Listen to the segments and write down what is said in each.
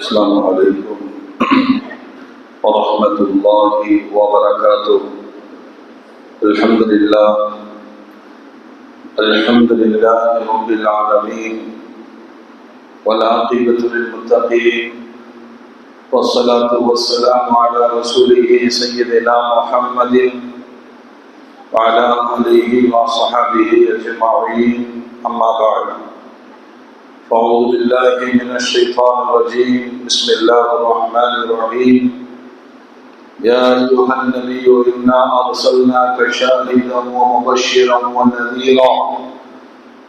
السلام عليكم ورحمة الله وبركاته. الحمد لله رب العالمين، والعاقبة للمتقين، والصلاة والسلام على رسوله سيدنا محمد وعلى آله وصحبه أجمعين. أما بعد، أعوذ بالله من الشيطان الرجيم. بسم الله الرحمن الرحيم. يا أيها النبي إنا أرسلناك شاهدا ومبشرا ونذيرا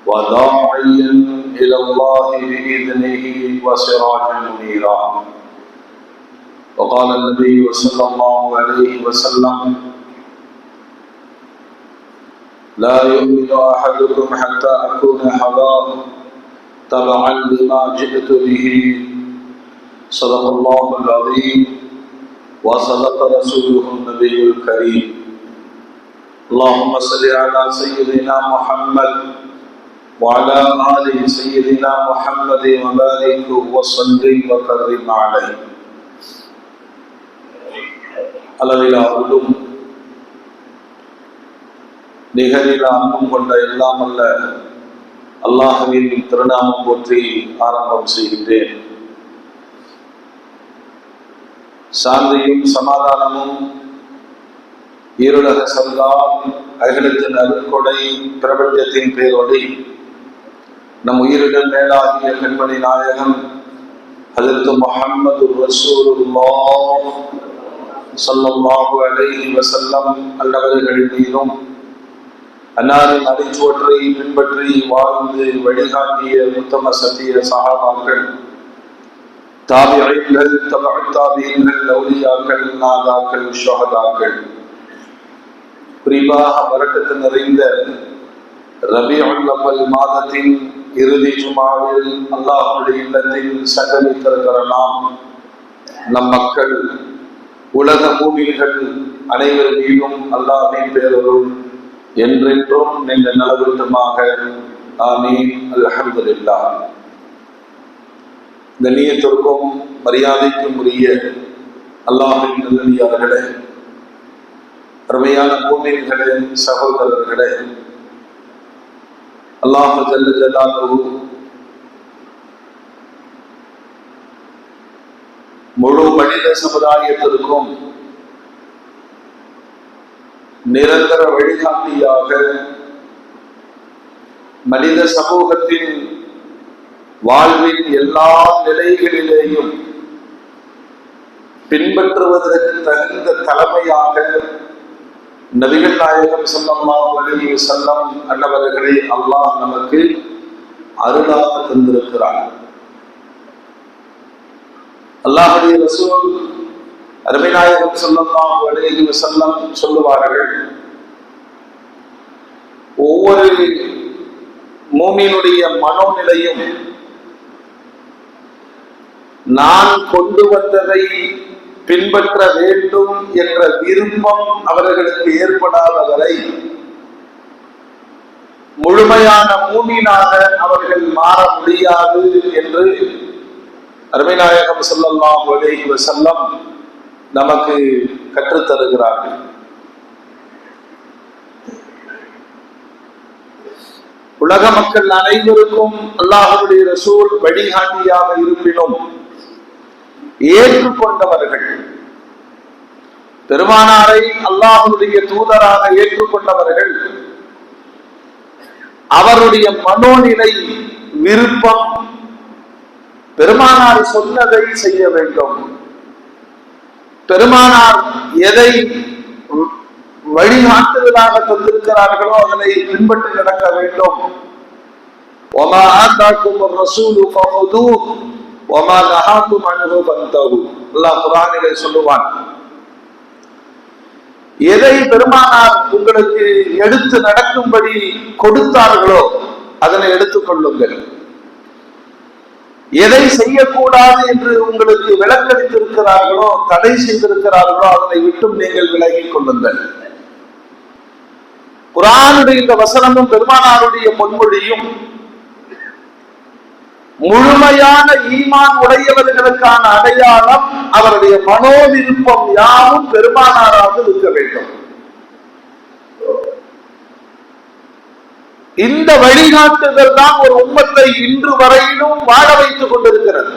وداعيا إلى الله بإذنه وسراجا منيرا. وقال النبي صلى الله عليه وسلم: لا يؤمن أحدكم حتى أكون هواه تبعا لما جئت به. صدق الله العظيم وصدق رسوله النبي الكريم. اللهم صل على سيدنا محمد وعلى آل سيدنا محمد وبارك وسلم وكرم عليه. அளவிலா அருளும் நிகரிலா அன்பும் கொண்ட எல்லாம் அல்ல அல்லாஹ்வின் திருநாமம் போற்றி ஆரம்பம் செய்கின்றேன். சாந்தியும் சமாதானமும் ஈருலக சர்தார் அகிலத்தின் அருட்கொடை பிரபஞ்சத்தின் பேரொளி நம் உயிரிடம் மேலாகிய கண்மணி நாயகம் ஹஜ்ரத் முஹம்மது ரசூலுல்லாஹ் ஸல்லல்லாஹு அலைஹி வஸல்லம் அன்னவர்களின் மீதும் அன்னாரின் அடிச்சுவற்றை பின்பற்றி வாழ்ந்து வழிகாட்டிய உத்தம சத்திய சஹாபாக்கள், தாபிஈன்கள், தபஅத் தாபிஈன்கள், அவுலியாக்கள், நாதாக்கள், ஷுஹதாக்கள், குறிப்பாக பரக்கத்து நிறைந்த ரபீஉல் அவ்வல் மாதத்தின் இறுதி ஜுமாவில் அல்லாஹ்வுடைய இல்லத்தில் சங்கமித்திருக்கிற நம் மக்கள், உலக மூமின்கள் அனைவர் மீதும் அல்லாஹ்வின் பேரருள் என்றென்றும் நின்ற நலவிருத்தமாக. ஆமீன். அல்ஹம்துலில்லாஹ். கண்ணியத்திற்கும் மரியாதைக்கும் உரிய அல்லாஹ்வின் நல்லடியார்களே, அருமையான மூமின்களே, சகோதரர்களே, அல்லாஹ் ஜல்ல ஜலாலுஹு முழு மனித சமுதாயத்திற்கும் நிரந்தர வழிகாட்டியாக மனித சமூகத்தின் வாழ்வின் எல்லா நிலைகளிலேயும் பின்பற்றுவதற்கு தகுந்த தலைமையாக நபிகள் நாயகம் ஸல்லல்லாஹு அலைஹி வஸல்லம் அன்னவர்களை அல்லாஹ் நமக்கு அருளாக தந்திருக்கிறார். அல்லாஹ்வுடைய ரசூல் அருமைநாயகம் ஸல்லல்லாஹு அலைஹி வஸல்லம் சொல்லுவார்கள், ஒவ்வொரு மூமினுடைய மனோநிலையும் நான் கொண்டு வந்ததை பின்பற்ற வேண்டும் என்ற விருப்பம் அவர்களுக்கு ஏற்படாத வரை முழுமையான மூமினாக அவர்கள் மாற முடியாது என்று அருமைநாயகம் ஸல்லல்லாஹு அலைஹி வஸல்லம் நமக்கு கற்றுத்தருகிறார்கள். உலக மக்கள் அனைவருக்கும் அல்லாஹ்வுடைய ரசூல் வழிகாட்டியாக இருப்பினும் ஏற்றுக்கொண்டவர்கள், பெருமானாரை அல்லாஹ்வுடைய தூதராக ஏற்றுக்கொண்டவர்கள், அவருடைய மனோநிலை விருப்பம் பெருமானார் சொன்னதை செய்ய வேண்டும், பெருமானார் எதை வழிகாட்டுதலாக தந்திருக்கிறார்களோ அதனை பின்பற்றி நடக்க வேண்டும். வமா ஆதாக்கும் ரசூலு ஃபஹுதூஹ் வமா நஹாக்கும் அன்ஹு ஃபன்தஹு. அல்லாஹ் குர்ஆனிலே சொல்லுவான், எதை பெருமானார் உங்களுக்கு எடுத்து நடக்கும்படி கொடுத்தார்களோ அதனை எடுத்துக்கொள்ளுங்கள், எதை செய்யக்கூடாது என்று உங்களுக்கு விளக்களித்திருக்கிறார்களோ, தடை செய்திருக்கிறார்களோ அதனை விட்டும் நீங்கள் விலகிக் கொள்ளுங்கள். குர்ஆனுடைய இந்த வசனமும் பெருமானாருடைய பொன்மொழியும் முழுமையான ஈமான் உடையவர்களுக்கான அடையாளம் அவருடைய மனோவிருப்பம் யாவும் பெருமானாராக இருக்க வேண்டும். இந்த வழிகாட்டுதல் தான் ஒரு உம்மத்தை இன்று வரையிலும் வாழ வைத்துக் கொண்டிருக்கிறது.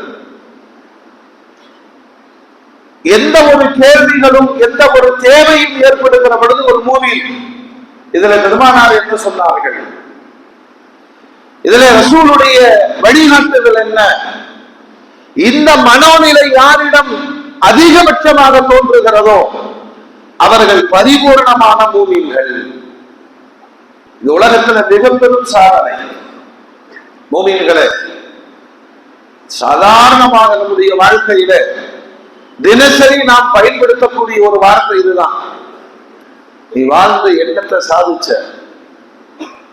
எந்த ஒரு கேள்விகளும் எந்த ஒரு தேவையும் ஏற்படுகிற பொழுது ஒரு மூமின் இதுல பெருமானார் என்ன சொன்னார்கள், இதுல ரசூலுடைய வழிகாட்டுதல் என்ன, இந்த மனோநிலை யாரிடம் அதிகபட்சமாக தோன்றுகிறதோ அவர்கள் பரிபூர்ணமான மூமின்கள். இந்த உலகத்துல மிக பெரும் சாதனை மூமின்களே. சாதாரணமாக நம்முடைய வாழ்க்கையில தினசரி நாம் பயன்படுத்தக்கூடிய ஒரு வார்த்தை இதுதான், நீ வாழ்ந்த எண்ணத்தை சாதிச்ச.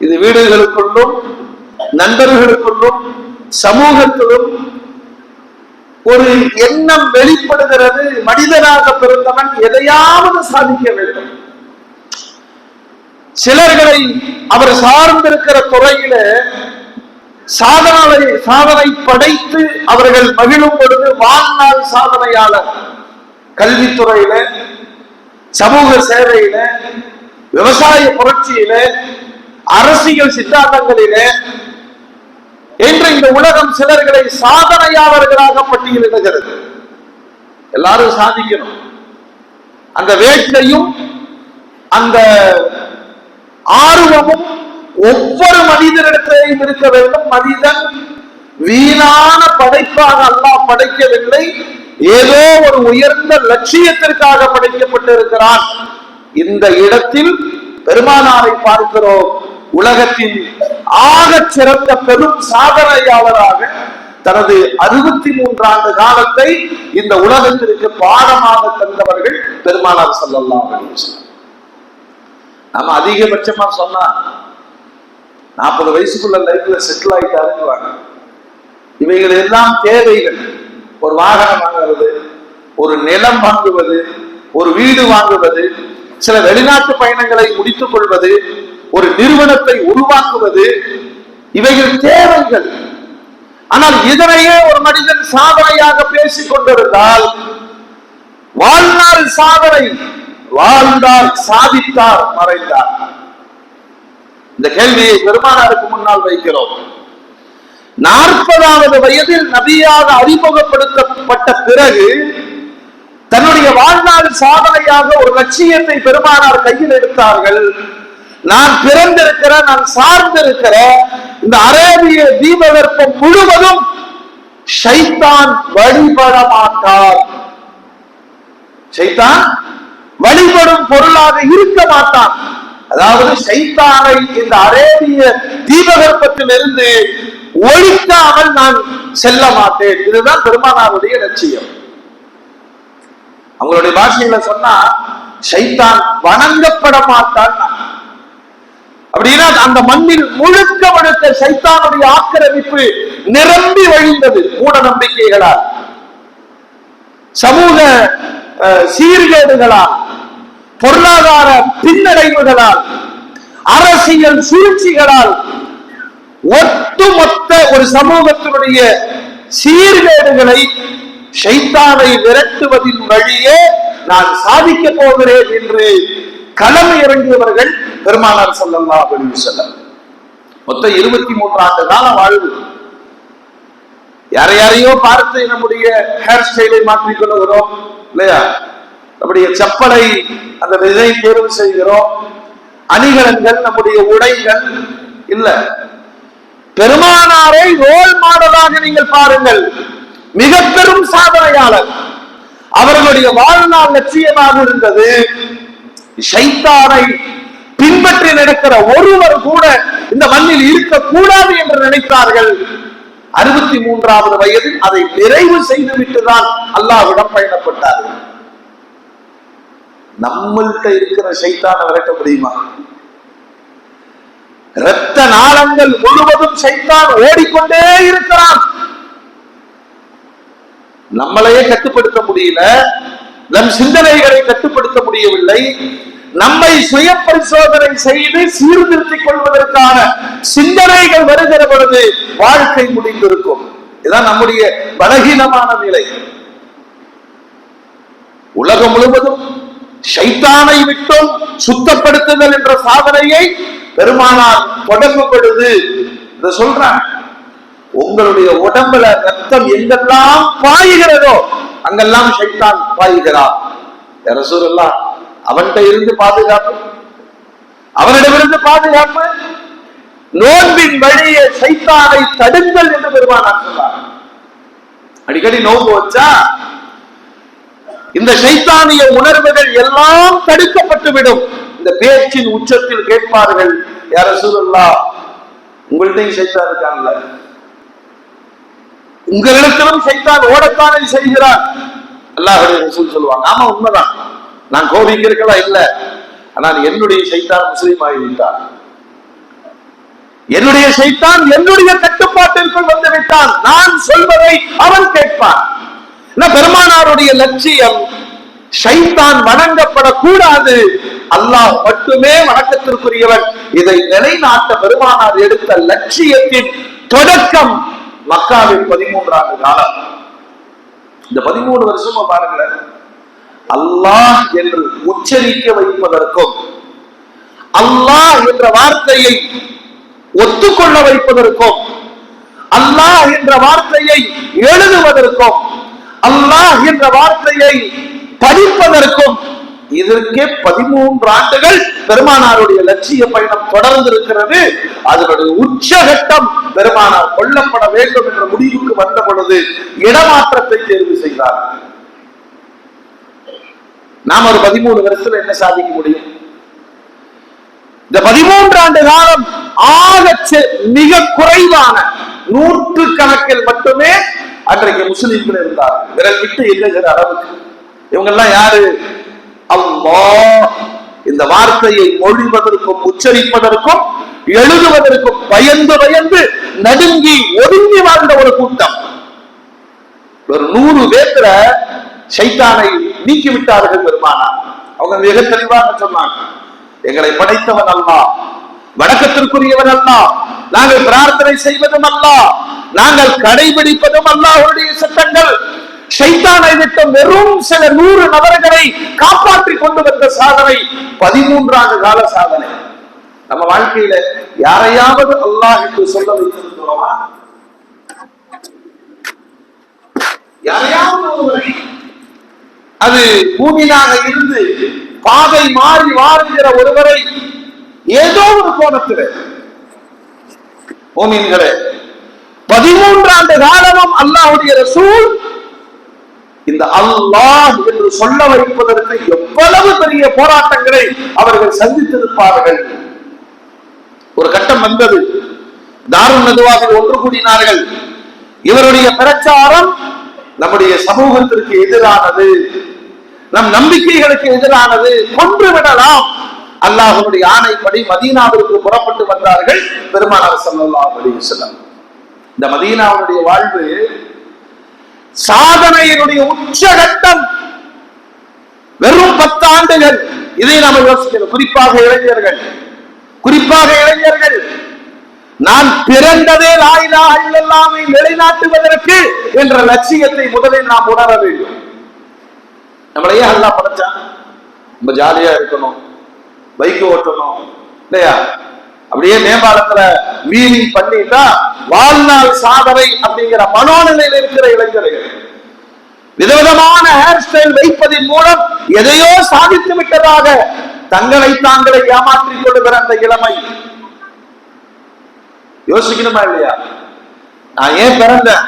இது வீடுகளுக்குள்ளும் நண்பர்களுக்குள்ளும் சமூகத்திலும் ஒரு எண்ணம் வெளிப்படுகிறது, மனிதனாக பிறந்தவன் எதையாவது சாதிக்க வேண்டும். சிலர்களை அவர் சார்ந்திருக்கிற துறையில சாதனை படைத்து அவர்கள் மகிழும் பொழுது வாழ்நாள் சாதனையாளர், கல்வித்துறையில, சமூக சேவையில, விவசாய புரட்சியில, அரசியல் சித்தாந்தங்களில என்று இந்த உலகம் சிலர்களை சாதனையாளர்களாக பட்டியலிடுகிறது. எல்லாரும் சாதிக்கணும். அந்த வேட்கையும் அந்த ஆர்வமும் ஒவ்வொரு மனிதனிடத்திலேயும் இருக்க வேண்டும். மனிதன் வீணான படைப்பாக அல்லாஹ் படைக்கவில்லை, ஏதோ ஒரு உயர்ந்த லட்சியத்திற்காக படைக்கப்பட்டிருக்கிறான். இந்த இடத்தில் பெருமானாரை பார்க்கிறோம். உலகத்தின் ஆக சிறந்த பெரும் சாதனையாளராக தனது 63 ஆண்டு காலத்தை இந்த உலகத்திற்கு பாடமாக தந்தவர்கள் பெருமானார் ஸல்லல்லாஹு அலைஹி வஸல்லம். நம்ம அதிகபட்சமா சொன்னா 40 வயசுக்குள்ள லைஃப்ல செட்டில் ஆயிட்டாருன்னு. இவைகள் எல்லாம் தேவைகள். ஒரு வாகனம் வாங்குவது, ஒரு நிலம் வாங்குவது, ஒரு வீடு வாங்குவது, சில வெளிநாட்டு பயணங்களை முடித்துக் கொள்வது, ஒரு நிறுவனத்தை உருவாக்குவது, இவைகள் தேவைகள். ஆனால் இதனையே ஒரு மனிதன் சாதனையாக பேசிக் கொண்டிருந்தால் வாழ்நாள் சாதனை, வாழ்ந்தார், சாதித்தார், மறைந்தார். இந்த கேள்வியை பெருமானாருக்கு முன்னால் வைக்கிறோம். 40வது வயதில் நபியாக அறிமுகப்படுத்தப்பட்ட பிறகு தன்னுடைய வாழ்நாள் சாதனையாக ஒரு லட்சியத்தை பெருமானார் கையில் எடுத்தார்கள். நான் பிறந்திருக்கிற, நான் சார்ந்திருக்கிற இந்த அரேபிய தீபகற்பம் முழுவதும் ஷைத்தான் வழிபட மாட்டார், ஷைத்தான் வழிபடும் பொருளாக இருக்க மாட்டான். அதாவது ஷைத்தானை இந்த அரேபிய தீபகற்பத்தில் இருந்து ஒழிக்காமல் நான் செல்ல மாட்டேன். இதுதான் பெருமானாருடைய லட்சியம். அவங்களுடைய பாஷையில சொன்னா ஷைத்தான் வணங்கப்பட மாட்டான். அப்படின்னா அந்த மண்ணில் முழுக்க முழுக்க ஷைத்தானுடைய ஆக்கிரமிப்பு நிரம்பி வழிந்தது. மூட நம்பிக்கைகளால், சமூக சீர்கேடுகளால், பொருளாதார பின்னடைவுகளால், அரசியல் சூழ்ச்சிகளால், ஒட்டுமொத்த ஒரு சமூகத்தினுடைய சீர்கேடுகளை ஷைத்தானை விரட்டுவதின் வழியே நான் சாதிக்க போகிறேன் என்று களம் இறங்கியவர்கள் பெருமானார் ஸல்லல்லாஹு அலைஹி வஸல்லம். மொத்தம் 23 ஆண்டு கால வாழ்வு. யாரையோ பார்த்து நம்முடைய ஹேர் ஸ்டைலை மாற்றிக் கொள்கிறோம் இல்லையா, நம்முடைய செப்பலை அந்த விதை தேர்வு செய்கிறோம், அணிகலன்கள், நம்முடைய உடைகள் இல்ல. பெருமானாரை ரோல் மாடலாக நீங்கள் பாருங்கள். மிக பெரும் சாதனையாளர். அவர்களுடைய வாழ்நாள் லட்சியமாக இருந்தது ஷைத்தானை பின்பற்றி நடக்கிற ஒருவர் கூட இந்த மண்ணில் இருக்கக்கூடாது என்று நினைத்தார்கள். 63வது வயதில் அதை நிறைவு செய்துவிட்டுதான் அல்லாஹ்விடம் பயணப்பட்டார்கள். நம்மள்கிட்ட இருக்கிற ஷைத்தானை விரட்ட முடியுமா? இரத்த நாளங்கள் முழுவதும் ஷைத்தான் ஓடிக்கொண்டே இருக்கிறான். நம்மளையே கட்டுப்படுத்த முடியல, நம் சிந்தனைகளை கட்டுப்படுத்த முடியவில்லை. நம்மை சுய பரிசோதனை செய்து சீர்திருத்திக் கொள்வதற்கான சிந்தனைகள் வருகிற பொழுது வாழ்க்கை முடிந்திருக்கும். இதுதான் நம்முடைய பலகீனமான நிலை. உலகம் முழுவதும் ஷைத்தானை விட்டும் சுத்தப்படுத்துதல் என்ற சாதனையை பெருமானார் தொடங்கும் பொழுது இதை சொல்றாங்க. உங்களுடைய உடம்புல ரத்தம் எங்கெல்லாம் பாய்கிறதோ அங்கெல்லாம் ஷைத்தான் பாய்கிறார். ரசூலுல்லாஹ் அவன்கிட்ட இருந்து பாதுகாப்பு, அவனிடமிருந்து பாதுகாப்பு, நோன்பின் வழியே ஷைத்தானை தடுங்கள் என்று பெருமானார் சொன்னார். அடிக்கடி நோன்பு வச்சா இந்த ஷைத்தானிய உணர்வுகள் எல்லாம் தடுக்கப்பட்டுவிடும். இந்த பேச்சின் உச்சத்தில் கேட்பார்கள், யா ரசூலுல்லாஹ் உங்கள்கிட்டையும் ஷைத்தான் இருக்காங்கல்ல, உங்களிடத்திலும் ஷைத்தான் ஓடத்தானே செய்கிறான். அல்லாஹ்வுடைய ரசூல் சொல்லுவாங்க, ஆமா உண்மைதான், நான் கோபிக்கிறதா இல்ல, ஆனால் என்னுடைய ஷைத்தான் முஸ்லீம் ஆகிவிட்டான், என்னுடைய ஷைத்தான் என்னுடைய கட்டுப்பாட்டிற்குள் வந்து விட்டான், நான் சொல்வதை அவன் கேட்பான். பெருமானாருடைய லட்சியம் ஷைத்தான் வணங்கப்படக்கூடாது, அல்லாஹ் மட்டுமே வணக்கத்திற்குரியவன். இதை நிலைநாட்ட பெருமானார் எடுத்த லட்சியத்தின் தொடக்கம் மக்காவில் 13 ஆண்டு காலம். இந்த 13 வருஷமா பாருங்களேன், அல்லாஹ் என்று உச்சரிக்க வைப்பதற்கும் அல்லாஹ் என்ற வார்த்தையை ஒத்துக்கொள்ள வைப்பதற்கும் அல்லாஹ் என்ற வார்த்தையை எழுதுவதற்கும் அல்லாஹ் என்ற வார்த்தையை படிப்பதற்கும் இதற்கே 13 ஆண்டுகள் பெருமானாருடைய லட்சிய பயணம் தொடர்ந்து இருக்கிறது. அதனுடைய உச்சகட்டம் பெருமானார் கொல்லப்பட வேண்டும் என்ற முடிவுக்கு வந்த பொழுது இடமாற்றத்தை தேர்வு செய்தார். நாம் ஒரு 13 வருஷத்துல என்ன சாதிக்க முடியும்? இந்த 13 ஆண்டு காலம் ஆக மிக குறைவான 100 கணக்கில் மட்டுமே அன்றைக்கு முஸ்லிம்கள் இருந்தார். விரல் விட்டு எண்ணுகிற அளவுக்கு. இவங்க எல்லாம் யாரு? அல்லாஹ் இந்த வார்த்தையை மொழிவதற்கும் உச்சரிப்பதற்கும் எழுதுவதற்கும் பயந்து பயந்து நடுங்கி ஒதுங்கி வாழ்ந்த ஒரு கூட்டம். ஒரு 100 பேர்ல ஷைத்தானை நீக்கிவிட்டார்கள் பெருமானார். அவங்க மிக தெளிவாக சொன்னாங்க, எங்களை படைத்தவன் அல்லாஹ், வணக்கத்திற்குரியவன் அல்லாஹ், நாங்கள் பிரார்த்தனை செய்வதும் அல்லாஹ், நாங்கள் கடைபிடிப்பதும் அல்லாஹ்வுடைய சட்டங்கள். ஷைத்தானை விட்டு வெறும் சில 100 நபர்களை காப்பாற்றி கொண்டு வந்த சாதனை 13 ஆண்டு கால சாதனை. நம்ம வாழ்க்கையில யாரையாவது அல்லாஹ் என்று சொல்ல வைத்திருக்கிறோமா? யாரையாவது ஒருவரை, அது பூமியாக இருந்து பாதை மாறி வாழுகிற ஒருவரை ஏதோ ஒரு கோணத்தில் பூமியின்களே 13 ஆண்டு காலமும் அல்லாஹ்வுடைய ரசூல் இந்த அல்லாஹ் என்று சொல்ல வைப்பதற்கு எவ்வளவு பெரிய போராட்டங்களை அவர்கள் சந்தித்திருப்பார்கள். ஒரு கட்டம் வந்தது, தாருன் நதுவாவில் ஒன்று கூடினார்கள். இவருடைய பிரச்சாரம் நம்முடைய சமூகத்திற்கு எதிரானது, நம் நம்பிக்கைகளுக்கு எதிரானது, கொன்று விடலாம். அல்லாஹ்வுடைய ஆணைப்படி மதீனாவிற்கு புறப்பட்டு வந்தார்கள் பெருமானார் ஸல்லல்லாஹு அலைஹி வஸல்லம். இந்த மதீனாவுடைய வாழ்வு சாதனையினுடைய உச்சகட்டம். வெறும் 10 ஆண்டுகள். இதை நாம யோசிக்கணும். குறிப்பாக இளைஞர்கள், நான் பிறந்ததே லா இலாஹ இல்லல்லாஹ்வை நிலைநாட்டுவதற்கு என்ற லட்சியத்தை முதலில் நாம் உணர வேண்டும். நம்மளையே அல்லாஹ் படைச்சான், நம்ம ஜாலியா இருக்கணும், பைக் ஓட்டணும் இல்லையா, அப்படியே மேம்பாலத்துல வீலிங் பண்ணிட்டா வாழ்நாள் சாதனை அப்படிங்கிற மனோநிலையில் இருக்கிற இளைஞர்கள் விதவிதமான ஹேர் ஸ்டைல் வைப்பதன் மூலம் எதையோ சாதித்து விட்டதாக தங்களை தாங்களை ஏமாற்றிக் கொள்ளுகிற அந்த இளமை. யோசிக்கணுமா இல்லையா? நான் ஏன் பிறந்தேன்,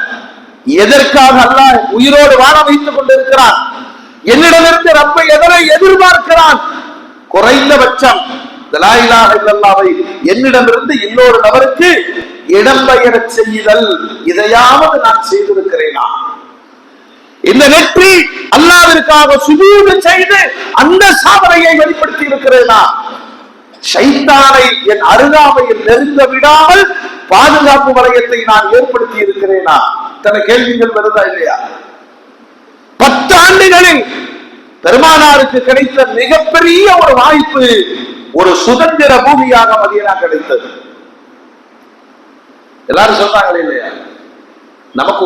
எதற்காக அல்லாஹ் உயிரோடு வாழ வைத்துக் கொண்டிருக்கிறான், என்னிடமிருந்து ரப்பை எதனை எதிர்பார்க்கிறான்? குறைந்தபட்சம் லா இலாஹ இல்லல்லாஹ்வை என்னிடமிருந்து இன்னொரு நபருக்கு இடம்பெயர செய்தல், இதையாவது நான் செய்திருக்கிறேனா? இந்த நெற்றி அல்லாஹ்விற்காக சுஜூது செய்து அந்த சாதனையை வெளிப்படுத்தி இருக்கிறேனா? ஷைத்தானை என் அருகாமையில் நெருங்க விடாமல் பாதுகாப்பு வளையத்தை நான் ஏற்படுத்தி இருக்கிறேனா? இத்தனை கேள்விகள் வருதா இல்லையா? 10 ஆண்டுகளில் பெருமானாருக்கு கிடைத்த மிகப்பெரிய ஒரு வாய்ப்பு, ஒரு சுதந்திர பூமியாக மதீனா கிடைத்தது. எல்லாரும் சொல்றாங்களே இல்லையா, நமக்கு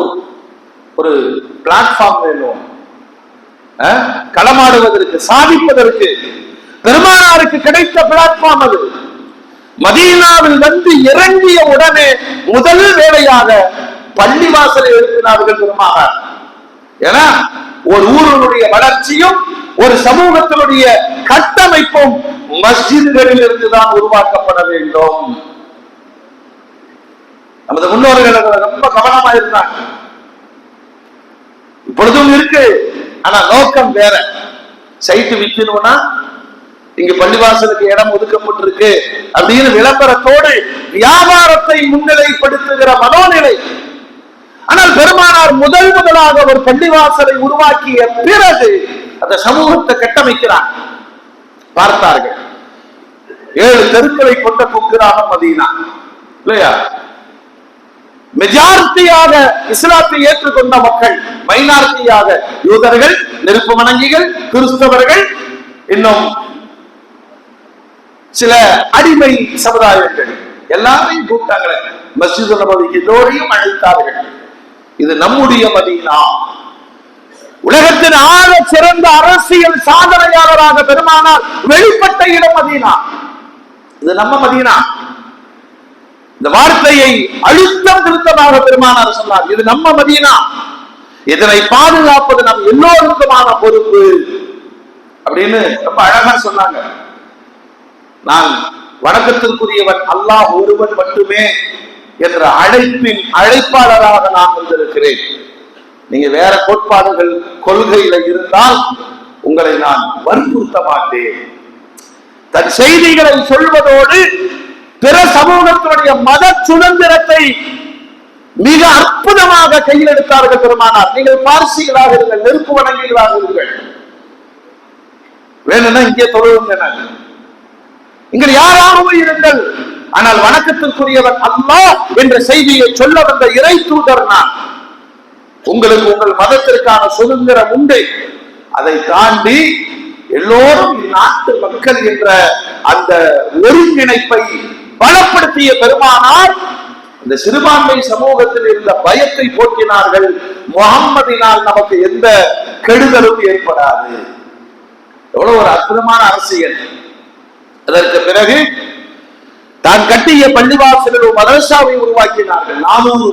ஒரு பிளாட்ஃபார்ம் வேணும், களமாடுவதற்கு, சாதிப்பதற்கு. பெருமானாருக்கு கிடைத்த பிளாட்ஃபார்ம் அது. மதீனாவில் வந்து இறங்கிய உடனே முதல் வேலையாக பள்ளிவாசலை எழுப்பினார்கள் பெருமானார். ஏன்னா ஒரு ஊருடைய வளர்ச்சியும் ஒரு சமூகத்தினுடைய கட்டமைப்பும் மஸ்ஜிதுகளில் இருந்துதான் உருவாக்கப்பட வேண்டும். நமது முன்னோர்கள் ரொம்ப கவனமா இருந்தாங்க. இப்பொழுதும் இருக்கு, ஆனா நோக்கம் வேற. சைட்டு விற்கணும்னா இங்க பள்ளிவாசலுக்கு இடம் ஒதுக்கப்பட்டிருக்கு அப்படின்னு விளம்பரத்தோடு வியாபாரத்தை முன்னிலைப்படுத்துகிற மனோநிலை. ஆனால் பெருமானார் முதலாக ஒரு பள்ளிவாசலை உருவாக்கிய பிறகு அந்த சமூகத்தை கட்டமைக்கிறார். பார்த்தார்கள், 7 தெருக்களை கொண்ட குக்கிராமம் மதீனா இல்லையா? மெஜாரிட்டியாக இஸ்லாத்தை ஏற்றுக்கொண்ட மக்கள், மைனாரிட்டியாக யூதர்கள், நெருப்பு வணங்கிகள், கிறிஸ்தவர்கள், இன்னும் சில அடிமை சமுதாயங்கள் எல்லாரையும் கூப்பிட்டாங்களே. மஸ்ஜித் நபவிக்கு எல்லோரையும் அழைத்தார்கள். இது நம்முடைய மதீனா. உலகத்தின் ஆக சிறந்த அரசியல் சாதனையாளராக பெருமானார் வெளிப்பட்ட இடம் மதீனா. இது நம்ம மதீனா. இந்த வார்த்தையை அழுத்தம் திருத்தமாக பெருமானார் சொன்னார். இது நம்ம மதீனா, இதனை பாதுகாப்பது நம் எல்லோருக்குமான பொறுப்பு அப்படின்னு ரொம்ப அழகா சொன்னாங்க. நான் வணக்கத்திற்குரியவன் அல்லாஹ் ஒருவன் மட்டுமே என்ற அழைப்பின் அழைப்பாளராக நான் வந்திருக்கிறேன். நீங்க வேற கோட்பாடுகள் கொள்கையில இருந்தால் உங்களை நான் வற்புறுத்த மாட்டேன். தன் செய்திகளை சொல்வதோடு பிற சமூகத்தினுடைய மத சுதந்திரத்தை மிக அற்புதமாக கையில் எடுத்தார்கள் பெருமானார். நீங்கள் பார்சிகளாக இருங்கள், நெருப்பு வணங்கிகளாக இருங்கள், வேணும்னா இங்கே தொழுவுங்க, இங்க யாராவது இருங்கள், ஆனால் வணக்கத்திற்குரியவன் அல்லாஹ் என்ற செய்தியை சொல்ல வந்த இறை தூதர் நான். உங்களுக்கு உங்கள் மதத்திற்கான சுதந்திரம் உண்டு. அதை தாண்டி எல்லோரும் நாட்டு மக்கள் என்ற அந்த ஒருங்கிணைப்பை பலப்படுத்திய பெருமானார் இந்த சிறுபான்மை சமூகத்தில் இருந்த பயத்தை போக்கினார்கள். முகம்மதினால் நமக்கு எந்த கெடுதலும் ஏற்படாது. எவ்வளவு ஒரு அற்புதமான அரசியல். அதற்கு பிறகு தான் கட்டிய பள்ளிவாசலில் ஒரு மதரசாவை உருவாக்கினார்கள். 400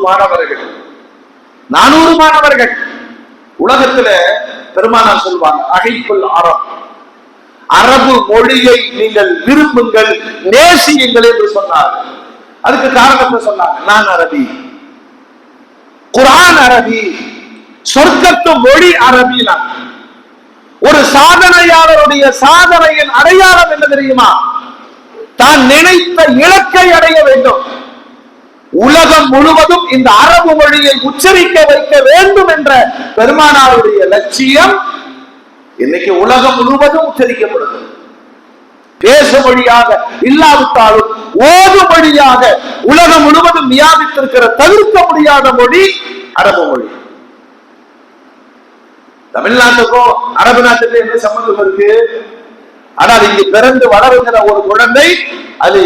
மாணவர்கள். உலகத்துல பெருமானார் சொல்வாங்க, அகைப்புல் அரபு மொழியை நீங்கள் விரும்புங்கள், நேசியுங்கள் என்று சொன்னார்கள். அதுக்கு காரணத்தை சொன்னாங்க. நான் அரபி, குர்ஆன் அரபி, சொர்க்கத்து மொழி அரபி. ஒரு சாதனையாளருடைய சாதனையின் அடையாளம் என்ன தெரியுமா? தான் நினைத்த இலக்கை அடைய வேண்டும். உலகம் முழுவதும் இந்த அரபு மொழியை உச்சரிக்க வைக்க வேண்டும் என்ற பெருமானாருடைய லட்சியம் இன்னைக்கு உலகம் முழுவதும் உச்சரிக்கப்படுது. பேச மொழியாக இல்லாவிட்டாலும் ஓது மொழியாக உலகம் முழுவதும் வியாபித்திருக்கிற தவிர்க்க முடியாத மொழி அரபு மொழி. தமிழ்நாட்டுக்கும் அரபு நாட்டுக்கும் என்ன சம்பந்தம் இருக்கு? ஆனால் இங்கு பிறந்து வளருகிற ஒரு குழந்தை அது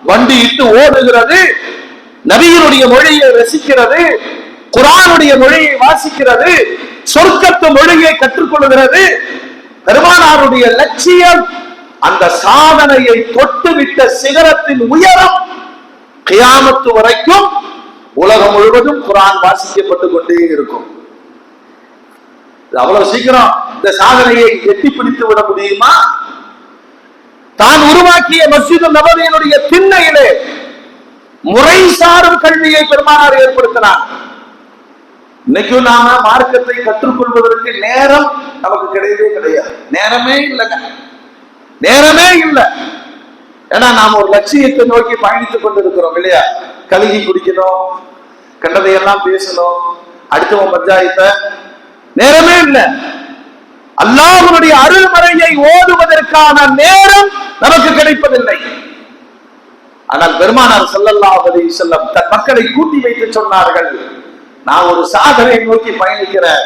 வண்டி இட்டு ஓடுகிறது, நபியினுடைய மொழியை ரசிக்கிறது, குர்ஆனுடைய மொழியை வாசிக்கிறது, சொர்க்கத்து மொழியை கற்றுக்கொள்கிறது. பெருமானாருடைய லட்சியம் அந்த சாதனையை தொட்டுவிட்ட சிகரத்தின் உயரம் கியாமத்து வரைக்கும் உலகம் முழுவதும் குர்ஆன் வாசிக்கப்பட்டுக் கொண்டே இருக்கும். அவ்வளவு சீக்கிரம் இந்த சாதனையை எட்டி பிடித்து விட முடியுமா? தான் உருவாக்கிய மஸ்ஜித் நபவியினுடைய திண்ணையிலே முறைசாரும் கல்வியை பெருமானார் ஏற்படுத்தினார். இன்னைக்கும் நாம மார்க்கத்தை கற்றுக்கொள்வதற்கு நேரம் நமக்கு கிடையவே கிடையாது. நேரமே இல்லைங்க, நேரமே இல்லை. ஏன்னா நாம ஒரு லட்சியத்தை நோக்கி பயணித்துக் கொண்டிருக்கிறோம் இல்லையா? கல்வி குடிக்கணும், கண்டதையெல்லாம் பேசணும், அடுத்தவன் பஞ்சாயத்தை, நேரமே இல்லை. அல்லாஹ்வுடைய அருள்மறையை ஓதுவதற்கான நேரம் நமக்கு கிடைப்பதில்லை. ஆனால் பெருமானார் ஸல்லல்லாஹு அலைஹி வஸல்லம் தன் மக்களை கூட்டி வைத்து சொன்னார்கள், நான் ஒரு சாதனை நோக்கி பயணிக்கிறேன்,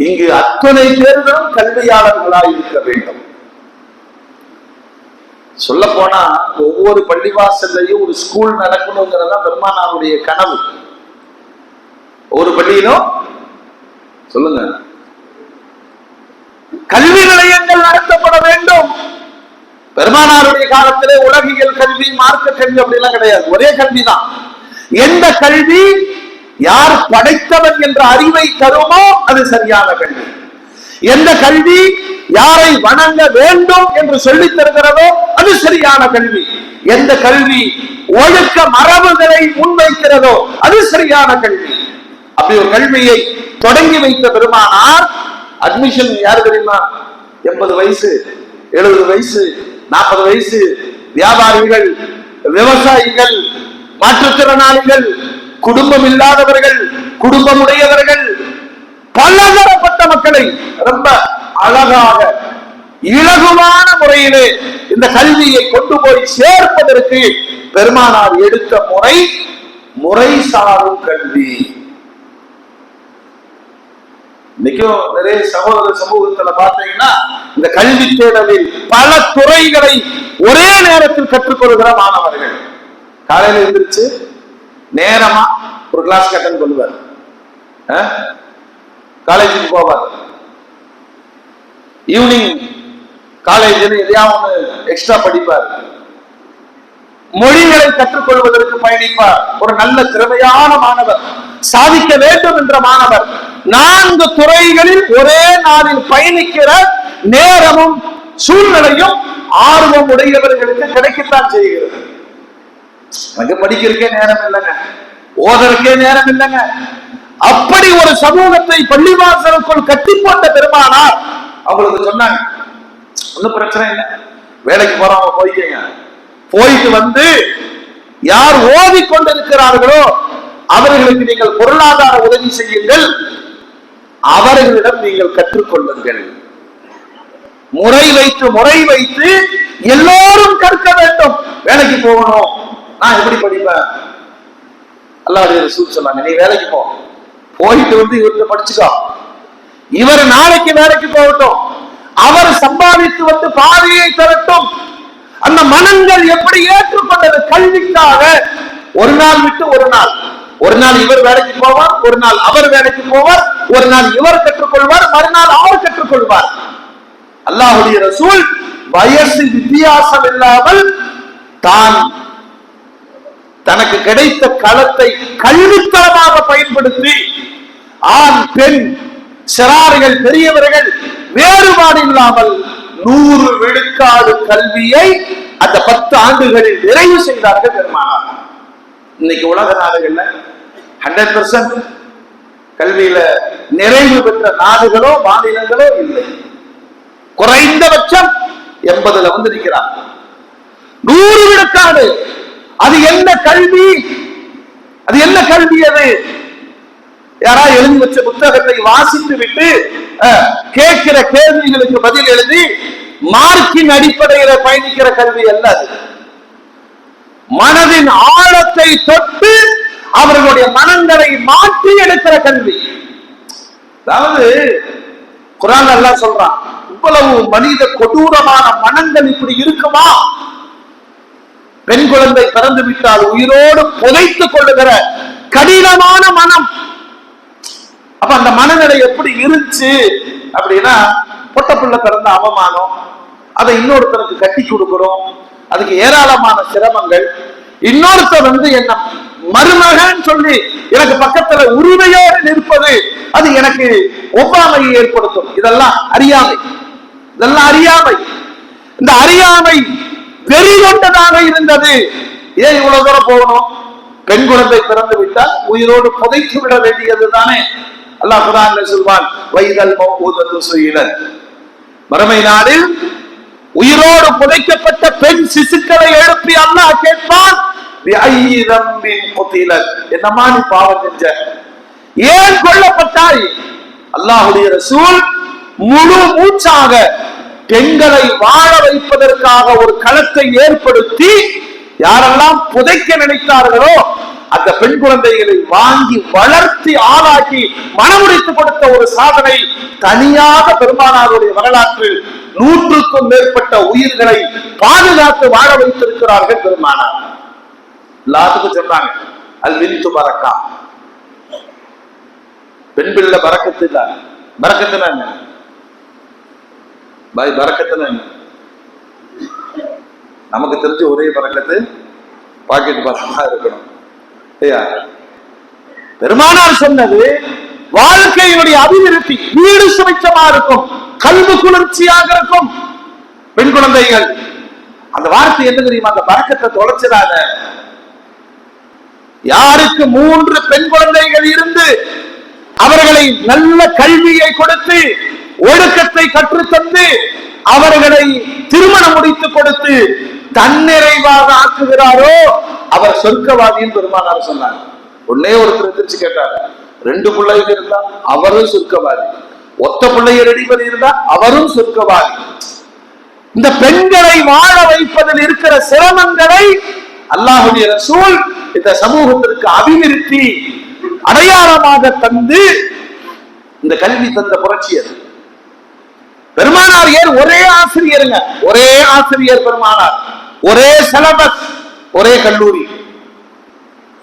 இங்கு அத்தனை பேர்களும் கல்வியாளர்களாக இருக்க வேண்டும். சொல்ல போனா ஒவ்வொரு பள்ளிவாசல்லையும் ஒரு ஸ்கூல் நடக்கணுங்கிறதா பெருமானாருடைய கனவு. ஒரு பள்ளியிலும் சொல்லுங்க கல்வி நிலையங்கள் நடத்தப்பட வேண்டும். பெருமானாருடைய காலத்திலே உலகியல் கல்வி, மார்க்க கல்வி அப்படி எல்லாம் கிடையாது. ஒரே கல்வி தான். எந்த கல்வி யார் படைத்தவன் என்ற அறிவை தருமோ அது சரியான கல்வி. எந்த கல்வி யாரை வணங்க வேண்டும் என்று சொல்லித் தருகிறதோ அது சரியான கல்வி. எந்த கல்வி ஒழுக்க மரபுகளை முன்வைக்கிறதோ அது சரியான கல்வி. அப்படி ஒரு கல்வியை தொடங்கி வைத்த பெருமானார் அட்மிஷன் யாரு தெரியுமா? 80 வயசு, 70 வயசு, 40 வயசு வியாபாரிகள், விவசாயிகள், மாற்றுத்திறனாளிகள், குடும்பம் இல்லாதவர்கள், குடும்பம் உடையவர்கள், பலதரப்பட்ட மக்களை ரொம்ப அழகாக இலகுவான முறையிலே இந்த கல்வியை கொண்டு போய் சேர்ப்பதற்கு பெருமானார் எடுத்த முறை முறைசாரும் கல்வி. இன்னைக்கும் நிறைய சகோதர சமூகத்துல பார்த்தீங்கன்னா இந்த கல்வி தேடலில் பல துறைகளை ஒரே நேரத்தில் கற்றுக்கொள்கிற மாணவர்கள். காலையில எழுந்திருச்சு நேரமா ஒரு கிளாஸ் அட்டெண்ட் பண்ணுவார், காலேஜுக்கு போவார், ஈவினிங் காலேஜில் எதையாவது எக்ஸ்ட்ரா படிப்பார், மொழிகளை கற்றுக்கொள்வதற்கு பயணிப்பார். ஒரு நல்ல திறமையான மாணவர், சாதிக்க வேண்டும் என்ற மாணவர் 4 துறைகளில் ஒரே நாளில் பயணிக்கிற நேரமும் சூழ்நிலையும் ஆர்வம் உடையவர்களுக்கு கிடைக்கத்தான் செய்கிறது. எனக்கு படிக்கிறதுக்கே நேரம் இல்லைங்க, ஓதற்கே நேரம் இல்லைங்க. அப்படி ஒரு சமூகத்தை பள்ளிவாசலுக்குள் கட்டி போட்ட பெருமானார் அவங்களுக்கு சொன்னாங்க, ஒன்னும் பிரச்சனை இல்லை, வேலைக்கு போறவங்க போய்க்கங்க, போயிட்டு வந்து யார் ஓதிக்கொண்டிருக்கிறார்களோ அவர்களுக்கு நீங்கள் பொருளாதார உதவி செய்யுங்கள், அவர்களிடம் நீங்கள் கற்றுக்கொள்ளுங்கள். முறை வைத்து எல்லோரும் கற்க வேண்டும். வேலைக்கு போகணும், நான் எப்படி படிப்பேன்? அல்லாஹ்வுடைய ரசூல் சொன்னாங்க, நீ வேலைக்கு போ, போயிட்டு வந்து இவர்கிட்ட படிச்சுக்கோ, இவர் நாளைக்கு வேலைக்கு போகட்டும், அவர் சம்பாதித்து வந்து பாதையை தரட்டும். அந்த மனங்கள் எப்படி ஏற்றுக்கொண்டது? கல்விக்காக ஒரு நாள் விட்டு ஒரு நாள் இவர் வேலைக்கு போவார், ஒரு நாள் அவர் வேலைக்கு போவார், ஒரு நாள் இவர் கற்றுக்கொள்வார், மறுநாள் அவர் கற்றுக்கொள்வார். அல்லாஹ்வுடைய ரசூல் வயசு வித்தியாசம் இல்லாமல் தான் தனக்கு கிடைத்த களத்தை கல்வித்தளமாக பயன்படுத்தி ஆண் பெண் சிறார்கள் பெரியவர்கள் வேறுபாடு இல்லாமல் 100 விழுக்காடு கல்வியை அந்த 10 ஆண்டுகளில் நிறைவு செய்தார்கள் பெருமானார். இன்னைக்கு உலக நாடுகள்ல 100% கல்வியில நிறைவு பெற்ற நாடுகளோ மாநிலங்களோ இல்லை. குறைந்தபட்சம் 80ல வந்து இருக்கிறார். 100 விழுக்காடு. அது என்ன கல்வி? அது என்ன கல்வி? அது யாரா எழுதி வச்ச புத்தகத்தை வாசித்து விட்டு கேட்கிற கேள்விகளுக்கு பதில் எழுதி மார்க்கின் அடிப்படையில பயணிக்கிற கல்வி அல்ல. அது மனதின் ஆழத்தை தொட்டு அவர்களுடைய மனங்களை மாற்றி எடுக்கிற கல்வி. அதாவது குர்ஆன் அல்லாஹ் சொல்றான், இவ்வளவு மனித கொடூரமான மனங்கள் இப்படி இருக்குமா? பெண் குழந்தை பிறந்து விட்டால் உயிரோடு புதைத்துக் கொள்ளுகிற கடினமான மனம். அப்ப அந்த மனநிலை எப்படி இருந்துச்சு அப்படின்னா, பொட்ட பிள்ளை பிறந்த அவமானம், அதை இன்னொருத்தருக்கு கட்டி கொடுக்கிறோம், அதுக்கு ஏராளமான சிரமங்கள். இன்னொருத்தர் வந்து என்ன மருமகன் சொல்லி எனக்கு பக்கத்துல உரிமையோடு நிற்பது, அது எனக்கு ஒவ்வாமையை ஏற்படுத்தும். இதெல்லாம் அறியாமை. இந்த அறியாமை வெறி கொண்டதாக இருந்தது. ஏன் இவ்வளவு தூரம் போகணும்? பெண் குழந்தை பிறந்து விட்டால் உயிரோடு புதைத்து விட வேண்டியது தானே. அல்லாஹ் குர்ஆன்ல சொல்வான், வைதல் மௌஊதத்து சுயிலத், மறுமை நாளில் உயிரோடு புதைக்கப்பட்ட பெண் சிசுக்களை எழுப்பி அல்லாஹ் கேட்பான், பிஐயி தம்பின் குதிலத், என்னமா நீ பாவம் செஞ்ச, ஏன் கொல்லப்பட்டாய்? அல்லாஹ்வுடைய ரசூல் முழு மூச்சாக பெண்களை வாழ வைப்பதற்காக ஒரு களத்தை ஏற்படுத்தி யாரெல்லாம் புதைக்க நினைத்தார்களோ அந்த பெண் குழந்தைகளை வாங்கி வளர்த்தி ஆளாக்கி மனமுடித்து கொடுத்த ஒரு சாதனை தனியாக பெருமானாருடைய வரலாற்றில் 100க்கும் மேற்பட்ட உயிர்களை பாதுகாத்து வாழ வைத்திருக்கிறார்கள் பெருமானார். எல்லாத்துக்கும் சொன்னாங்க, அல் பின்து பரக்கா, பெண் பிள்ளை பரக்கத்து தான். பரக்கத்துனா என்ன பாய்? பரக்கத்துனா என்ன? நமக்கு தெரிஞ்ச ஒரே பரக்கத்து பாக்கெட் பரமா இருக்கணும். பெருமானார் சொன்னது வாழ்க்கையினுடைய அபிவிருத்தி, வீடு சுபிட்சமா இருக்கும், கல்வி குளிர்ச்சியாக இருக்கும். பெண் குழந்தைகள், அந்த வார்த்தை என்ன தெரியுமா? அந்த பரக்கத்தை தொலைச்சிடாத. யாருக்கு 3 பெண் குழந்தைகள் இருந்து அவர்களை நல்ல கல்வியை கொடுத்து ஒழுக்கத்தை கற்றுத்தந்து அவர்களை திருமணம் முடித்து கொடுத்து தன்னிறைவாக ஆக்குகிறாரோ அவர் சொர்க்கவாதின்னு பெருமானார் சொன்னார். ஒன்னே ஒருத்தர் எதிர்த்து கேட்டார், 2 பிள்ளைகள் இருந்தா அவரும் சொர்க்கவாதி, ஒத்த பிள்ளைகள் ரெடி பண்ணி இருந்தா அவரும் சொர்க்கவாதி. இந்த பெண்களை வாழ வைப்பதில் இருக்கிற சிரமங்களை அல்லாஹ்வுடைய ரசூல் இந்த சமூகத்திற்கு அபிவிருத்தி அடையாளமாக தந்து இந்த கல்வி தந்த புரட்சி அது. பெருமானார் ஏன் ஒரே ஆசிரியருங்க, ஒரே ஆசிரியர் பெருமானார், ஒரே சிலபஸ், ஒரே கல்லூரி.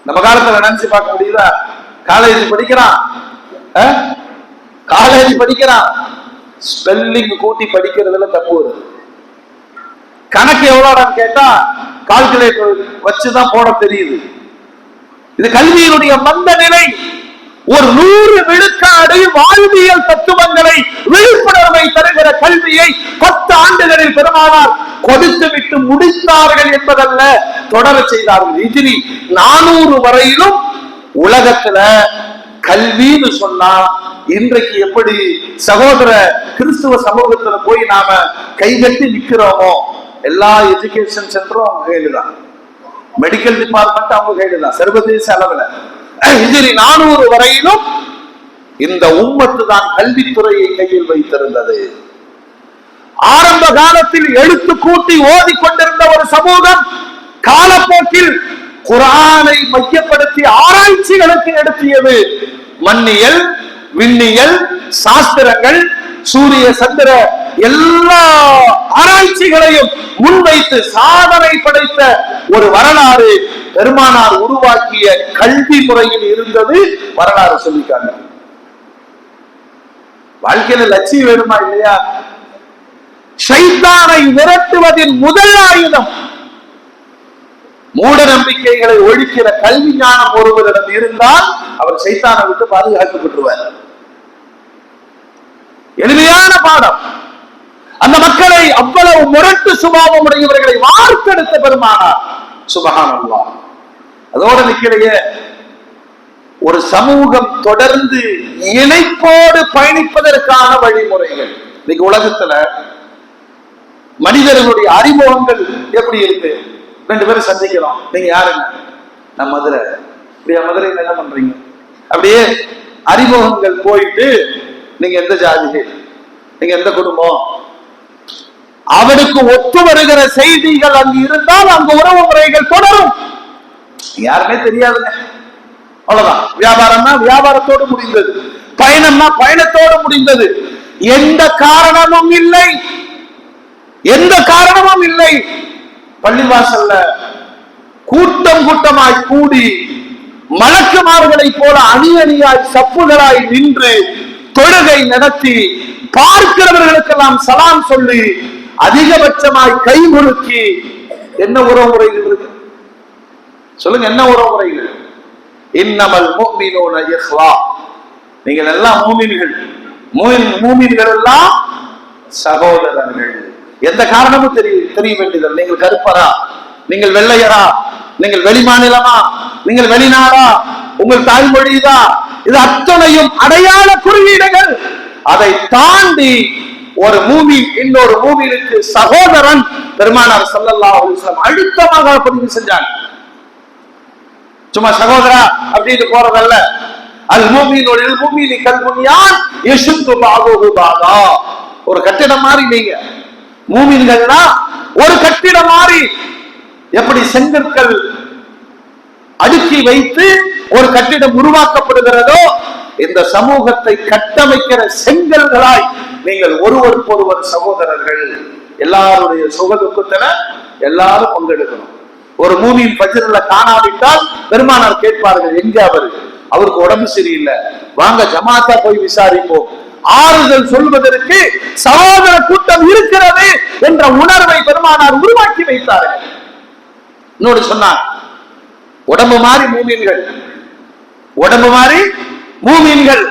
நம்ம காலத்துல நினைச்சு பார்க்க முடியுதா? காலேஜ் படிக்கிறான், ஸ்பெல்லிங் கூட்டி படிக்கிறதுல தப்பு வருது. கணக்கு எவ்வளோடான்னு கேட்டா கால்குலேட்டர் வச்சுதான் போட தெரியுது. இது கல்வியினுடைய மந்த நிலை. ஒரு 100 விழுக்காடு வாழ்வியல் தத்துவங்களை, விழிப்புணர்வை தருகிற கல்வியை 10 ஆண்டுகளில் பெருமானார் கொடுத்து விட்டு முடித்தார்கள் என்பதல்ல, தொடர செய்தார்கள். ஹிஜ்ரி 400 வரையிலும் உலகத்துல கல்வின்னு சொன்னா இன்றைக்கு எப்படி சகோதர கிறிஸ்துவ சமூகத்துல போய் நாம கைகட்டி நிக்கிறோமோ, எல்லா எஜுகேஷன் சென்டரும் அவங்க கையில்தான், மெடிக்கல் டிபார்ட்மெண்ட் அவங்க கையில்தான், சர்வதேச அளவுல. ஹிஜ்ரி 400 வரையிலும் இந்த உம்மத்து தான் கல்வித்துறையை கையில் வைத்திருந்தது. ஆரம்ப காலத்தில் எழுத்து கூட்டி ஓதிக்கொண்டிருந்த ஒரு சமூகம் காலப்போக்கில் குர்ஆனை மையப்படுத்தி ஆராய்ச்சிகளுக்கு எடுத்தியது. மண்ணியல், விண்ணியல், சாஸ்திரங்கள், சூரிய சந்திர எல்லா ஆராய்ச்சிகளையும் முன்வைத்து சாதனை படைத்த ஒரு வரலாறு பெருமானார் உருவாக்கிய கல்வி முறையில் இருந்தது. வரலாறு சொல்லிக்காங்க. வாழ்க்கையில லட்சியம் வேணுமா இல்லையா? ஷைத்தானை விரட்டுவதின் முதல் ஆயுதம் மூட நம்பிக்கைகளை ஒழிக்கிற கல்வி ஞானம் ஒருவரிடம் இருந்தால் அவர் ஷைத்தானை விட்டு பாதுகாக்கப்பட்டுருவார். எளிமையான பாடம். அந்த மக்களை அவ்வளவு முரட்டு சுபாவம் உடையவர்களை வார்த்தெடுத்த பெருமானார். சுபஹானல்லாஹ். அதோட நிற்கிறைய ஒரு சமூகம் தொடர்ந்து இணைப்போடு பயணிப்பதற்கான வழிமுறைகள். இன்னைக்கு உலகத்துல மனிதர்களுடைய அறிமுகங்கள் எப்படி இருக்கு? 2 பேரும் சந்திக்கிறோம். நீங்க யாருங்க? நான் மதுரை. அப்படியே மதுரையில் என்ன பண்றீங்க? அப்படியே அறிமுகங்கள் போயிட்டு நீங்க எந்த ஜாதி, நீங்க எந்த குடும்பம், அவனுக்கு ஒத்து வருகிற செய்திகள் அங்கு இருந்தால் அங்கு உறவு முறைகள் தொடரும். யாருமே தெரியாதுங்க, அவ்வளவுதான். வியாபாரம்னா வியாபாரத்தோடு முடிந்தது, பயணம்னா பயணத்தோடு முடிந்தது. எந்த காரணமும் இல்லை, எந்த காரணமும் இல்லை. பள்ளிவாசல்ல கூட்டம் கூட்டமாய் கூடி மலக்குமார்களை போல அணி அணியாய் சப்புகளாய் நின்று தொழுகை நடத்தி பார்க்கிறவர்களுக்கெல்லாம் சலாம் சொல்லி அதிகபட்சமாய் கை முறுக்கி என்ன உறவு முறைகள் இருக்கு சொல்லுங்க? என்ன உறவு முறைகள்? இன்னமல் முஃமினூன இஹ்வா. நீங்கள் எல்லாம் மூமின்கள், மூமின்கள் எல்லாம் சகோதரர்கள். எந்த காரணமும் தெரிய வேண்டியது. நீங்கள் கருப்பரா, நீங்கள் வெள்ளையரா, நீங்கள் வெளிமாநிலமா, நீங்கள் வெளிநாடா, உங்கள் தாய்மொழிதா, இது அத்தனையும் அடையாள குறியீடுகள். அதை தாண்டி ஒரு மூமின் இன்னொரு மூமினுக்கு சகோதரன். பெருமானார் ஸல்லல்லாஹு அலைஹி வஸல்லம் அழுத்தமாக பதிவு செஞ்சாங்க. சும்மா சகோதரா அப்படின்னு போறதல்ல. அல் மூமினோட மூமினி கல்புனியான் யஷுத்து பாதுஹு பாதா. ஒரு கட்டிடம் மாதிரி நீங்க மூமின்கள்னா ஒரு கட்டிடம் மாதிரி. எப்படி செங்கற்கள் அடுக்கி வைத்து ஒரு கட்டிடம் உருவாக்கப்படுகிறதோ, இந்த சமூகத்தை கட்டமைக்கிற செங்கல்களாய் நீங்கள் ஒருவருக்கொருவர் சகோதரர்கள். எல்லாருடைய சுகதுக்கத்துல எல்லாரும் பங்கெடுக்கணும். ஒரு மூமியின் பஜ்ர்ல காணாவிட்டால் பெருமானார் கேட்பார்கள், எங்க அவரு? அவருக்கு உடம்பு சரியில்லை, வாங்க ஜமாத்தா போய் விசாரிப்போம். ஆறுதல் சொல்வதற்கு சகோதர கூட்டம் இருக்கிறது என்ற உணர்வை பெருமானார் உருவாக்கி வைத்தார்கள். இன்னொரு சொன்னார், உடம்பு மாறி மூமின்கள், உடம்பு மாறி மூமின்கள்.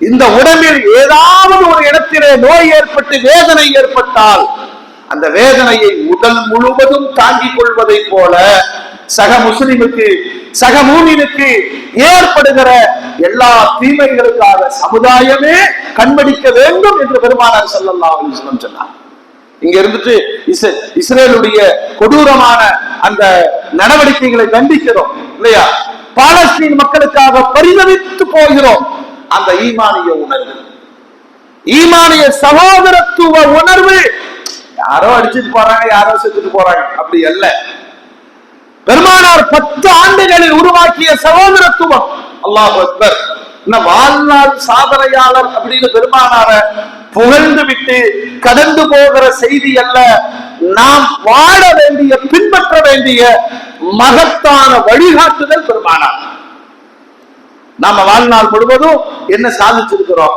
இந்த உடம்பில் ஏதாவது ஒரு இடத்திலே நோய் ஏற்பட்டு வேதனை ஏற்பட்டால் அந்த வேதனையை உடல் முழுவதும் தாங்கிக் கொள்வதை போல சக முஸ்லிமுக்கு சக மூமினுக்கு ஏற்படுகிற எல்லா தீமைகளுக்காக சமுதாயமே கண்மடிக்க வேண்டும் என்று பெருமானார் ஸல்லல்லாஹு அலைஹி வஸல்லம் சொன்னார். இங்க இருந்துட்டு இஸ்ரேலுடைய கொடூரமான அந்த நடவடிக்கைகளை கண்டிக்கிறோம் இல்லையா? பாலஸ்தீன் மக்களுக்காக பரிதவித்து போகிறோம். அந்த ஈமானிய உணர்வு, ஈமானிய சகோதரத்துவ உணர்வு, யாரோ அடிச்சுட்டு போறாங்க, யாரோ செத்துட்டு போறாங்க, அப்படி அல்ல. பெருமானார் 10 ஆண்டுகளில் உருவாக்கிய சகோதரத்துவம், அல்லாஹ் அக்பர். வாழ்நாள் சாதனையாளர் அப்படின்னு பெருமானார புகழ்ந்து விட்டு கடந்து போகிற செய்தி அல்ல, நாம் வாழ வேண்டிய பின்பற்ற வேண்டிய மகத்தான வழிகாட்டுதல் பெருமானார். நாம வாழ்நாள் முழுவதும் என்ன சாதிச்சிருக்கிறோம்,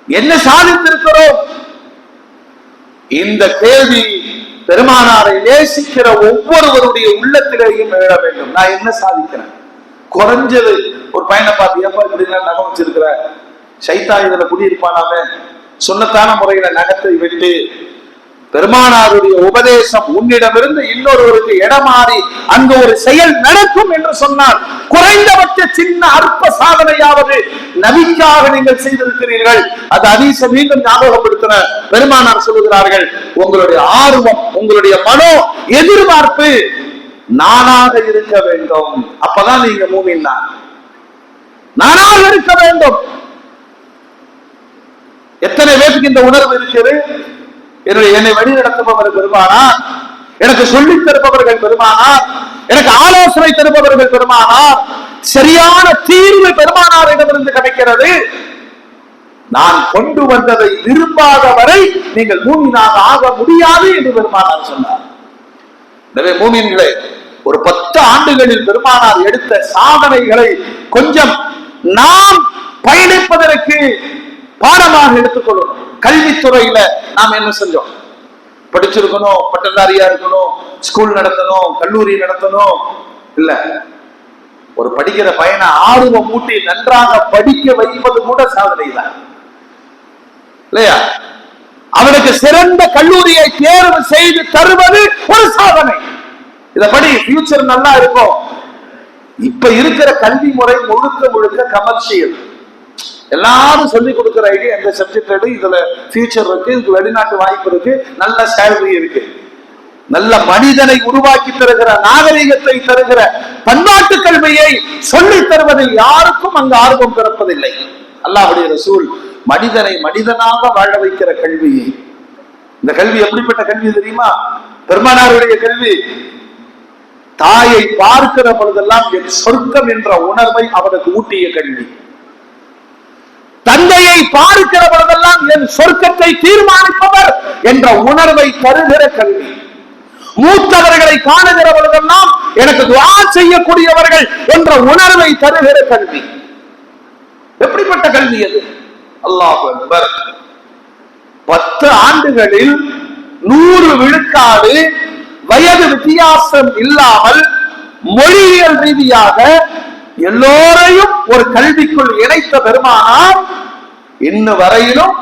என்ன சாதித்திருக்கிறோம்? இந்த கேள்வி பெருமானாரை நேசிக்கிற ஒவ்வொருவருடைய உள்ளத்திலேயும் எழ வேண்டும். நான் என்ன சாதிக்கிறேன்? குறைஞ்சது ஒரு பையனை பார்த்து, எப்ப இப்படி நகம் வச்சிருக்கிற, சைத்தா இதுல குடியிருப்பானாமே, சுன்னத்தான முறையில நகத்தை விட்டு பெருமானாருடைய உபதேசம் உன்னிடமிருந்து இன்னொருவருக்கு இடமாறி அங்க ஒரு செயல் நடக்கும் என்று சொன்னால் குறைந்தபட்ச சின்ன அற்ப சாதனையாவது நபிக்காக நீங்கள் செய்திருக்கிறீர்கள். அது ஹதீஸ மீண்டும் ஞாபகப்படுத்தின பெருமானார் சொல்லுகிறார்கள், உங்களுடைய ஆர்வம், உங்களுடைய மனோ எதிர்பார்ப்பு நானாக இருக்க வேண்டும். அப்பதான் நீங்க மூமின். நானாக இருக்க வேண்டும். எத்தனை பேருக்கு இந்த உணர்வு இருக்கிறது? என்னை வழி நடத்துபவர் பெருமானார், எனக்கு சொல்லித் தருபவர்கள் பெருமானார், எனக்கு ஆலோசனை தருபவர்கள் பெருமானார், சரியான தீர்வு பெருமானாரிடமிருந்து கிடைக்கிறது. நான் கொண்டு வந்ததை விரும்பாத வரை நீங்கள் மூமினாக ஆக முடியாது என்று பெருமானார் சொன்னார். எனவே மூமின்களே, ஒரு 10 ஆண்டுகளில் பெருமானார் எடுத்த சாதனைகளை கொஞ்சம் நாம் பயணிப்பதற்கு பாடமாக எடுத்துக்கொள்ளணும். கல்வித்துறையில நாம் என்ன செஞ்சோம்? படிச்சிருக்கணும், பட்டதாரியா இருக்கணும், ஸ்கூல் நடத்தணும், கல்லூரி நடத்தணும் இல்ல. ஒரு படிக்கிற பையனை ஆர்வம் மூட்டி நன்றாக படிக்க வைப்பது கூட சாதனை தான் இல்லையா? அவனுக்கு சிறந்த கல்லூரியை தேர்வு செய்து தருவது ஒரு சாதனை. இதப்படி ஃபியூச்சர் நல்லா இருக்கும். இப்ப இருக்கிற கல்வி முறை முழுக்க முழுக்க கமர்ஷியல். எல்லாரும் சொல்லிக் கொடுக்கிற ஐடியா, எந்த சப்ஜெக்ட் இதுல ஃபியூச்சர் இருக்கு, இதுக்கு வெளிநாட்டு வாய்ப்பு இருக்கு, நல்ல சேலரி இருக்கு. நல்ல மனிதனை உருவாக்கி தருகிற, நாகரிகத்தை தருகிற பண்பாட்டு கல்வியை சொல்லி தருவதில் யாருக்கும் அங்கு ஆர்வம் பிறப்பதில்லை. அல்லாஹ்வுடைய ரசூல் மனிதனை மனிதனாக வாழ வைக்கிற கல்வியை, இந்த கல்வி எப்படிப்பட்ட கல்வி தெரியுமா? பெருமானாருடைய கல்வி தாயை பார்க்கிற பொழுதெல்லாம் என் சொர்க்கம் என்ற உணர்வை அவனுக்கு ஊட்டிய கல்வி. தந்தையை பார்க்கிற பொழுதெல்லாம் என் சொர்க்கத்தை தீர்மானிப்பவர் என்ற உணர்வை தருகிற கல்வி. மூத்தவர்களை காணுகிற பொழுதெல்லாம் எனக்கு துஆ செய்யக்கூடியவர்கள் என்ற உணர்வை தருகிற கல்வி. எப்படிப்பட்ட கல்வி அது? அல்லாஹ் அக்பர். 10 ஆண்டுகளில் 100 விழுக்காடு வயது வித்தியாசம் இல்லாமல் மொழியியல் ரீதியாக எல்லோரையும் ஒரு கல்விக்குள் இணைத்த பெருமானார் இன்ன வரையிலும்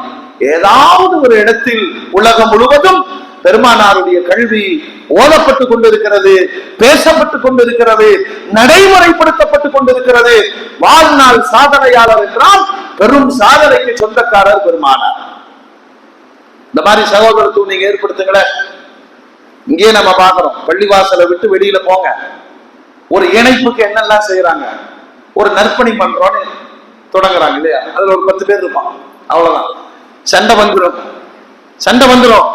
ஏதாவது ஒரு இடத்தில் உலகம் முழுவதும் பெருமானாருடைய கல்வி ஓதப்பட்டுக் கொண்டிருக்கிறது, பேசப்பட்டுக் கொண்டிருக்கிறது, நடைமுறைப்படுத்தப்பட்டுக் கொண்டிருக்கிறது. வாழ்நாள் சாதனையாளர் என்றால் பெரும் சாதனைக்கு சொந்தக்காரர் பெருமானார். இந்த மாதிரி சகோதரத்துவம் நீங்க ஏற்படுத்துங்களேன். இங்கே நம்ம பாக்குறோம், பள்ளிவாசலை விட்டு வெளியில போங்க, ஒரு இணைப்புக்கு என்னெல்லாம் செய்யறாங்க. ஒரு நற்பணி பண்றோம்னு தொடங்குறாங்க இல்லையா? அதுல ஒரு 10 பேர் இருப்பான், அவ்வளவுதான். சண்டை வந்துடும்.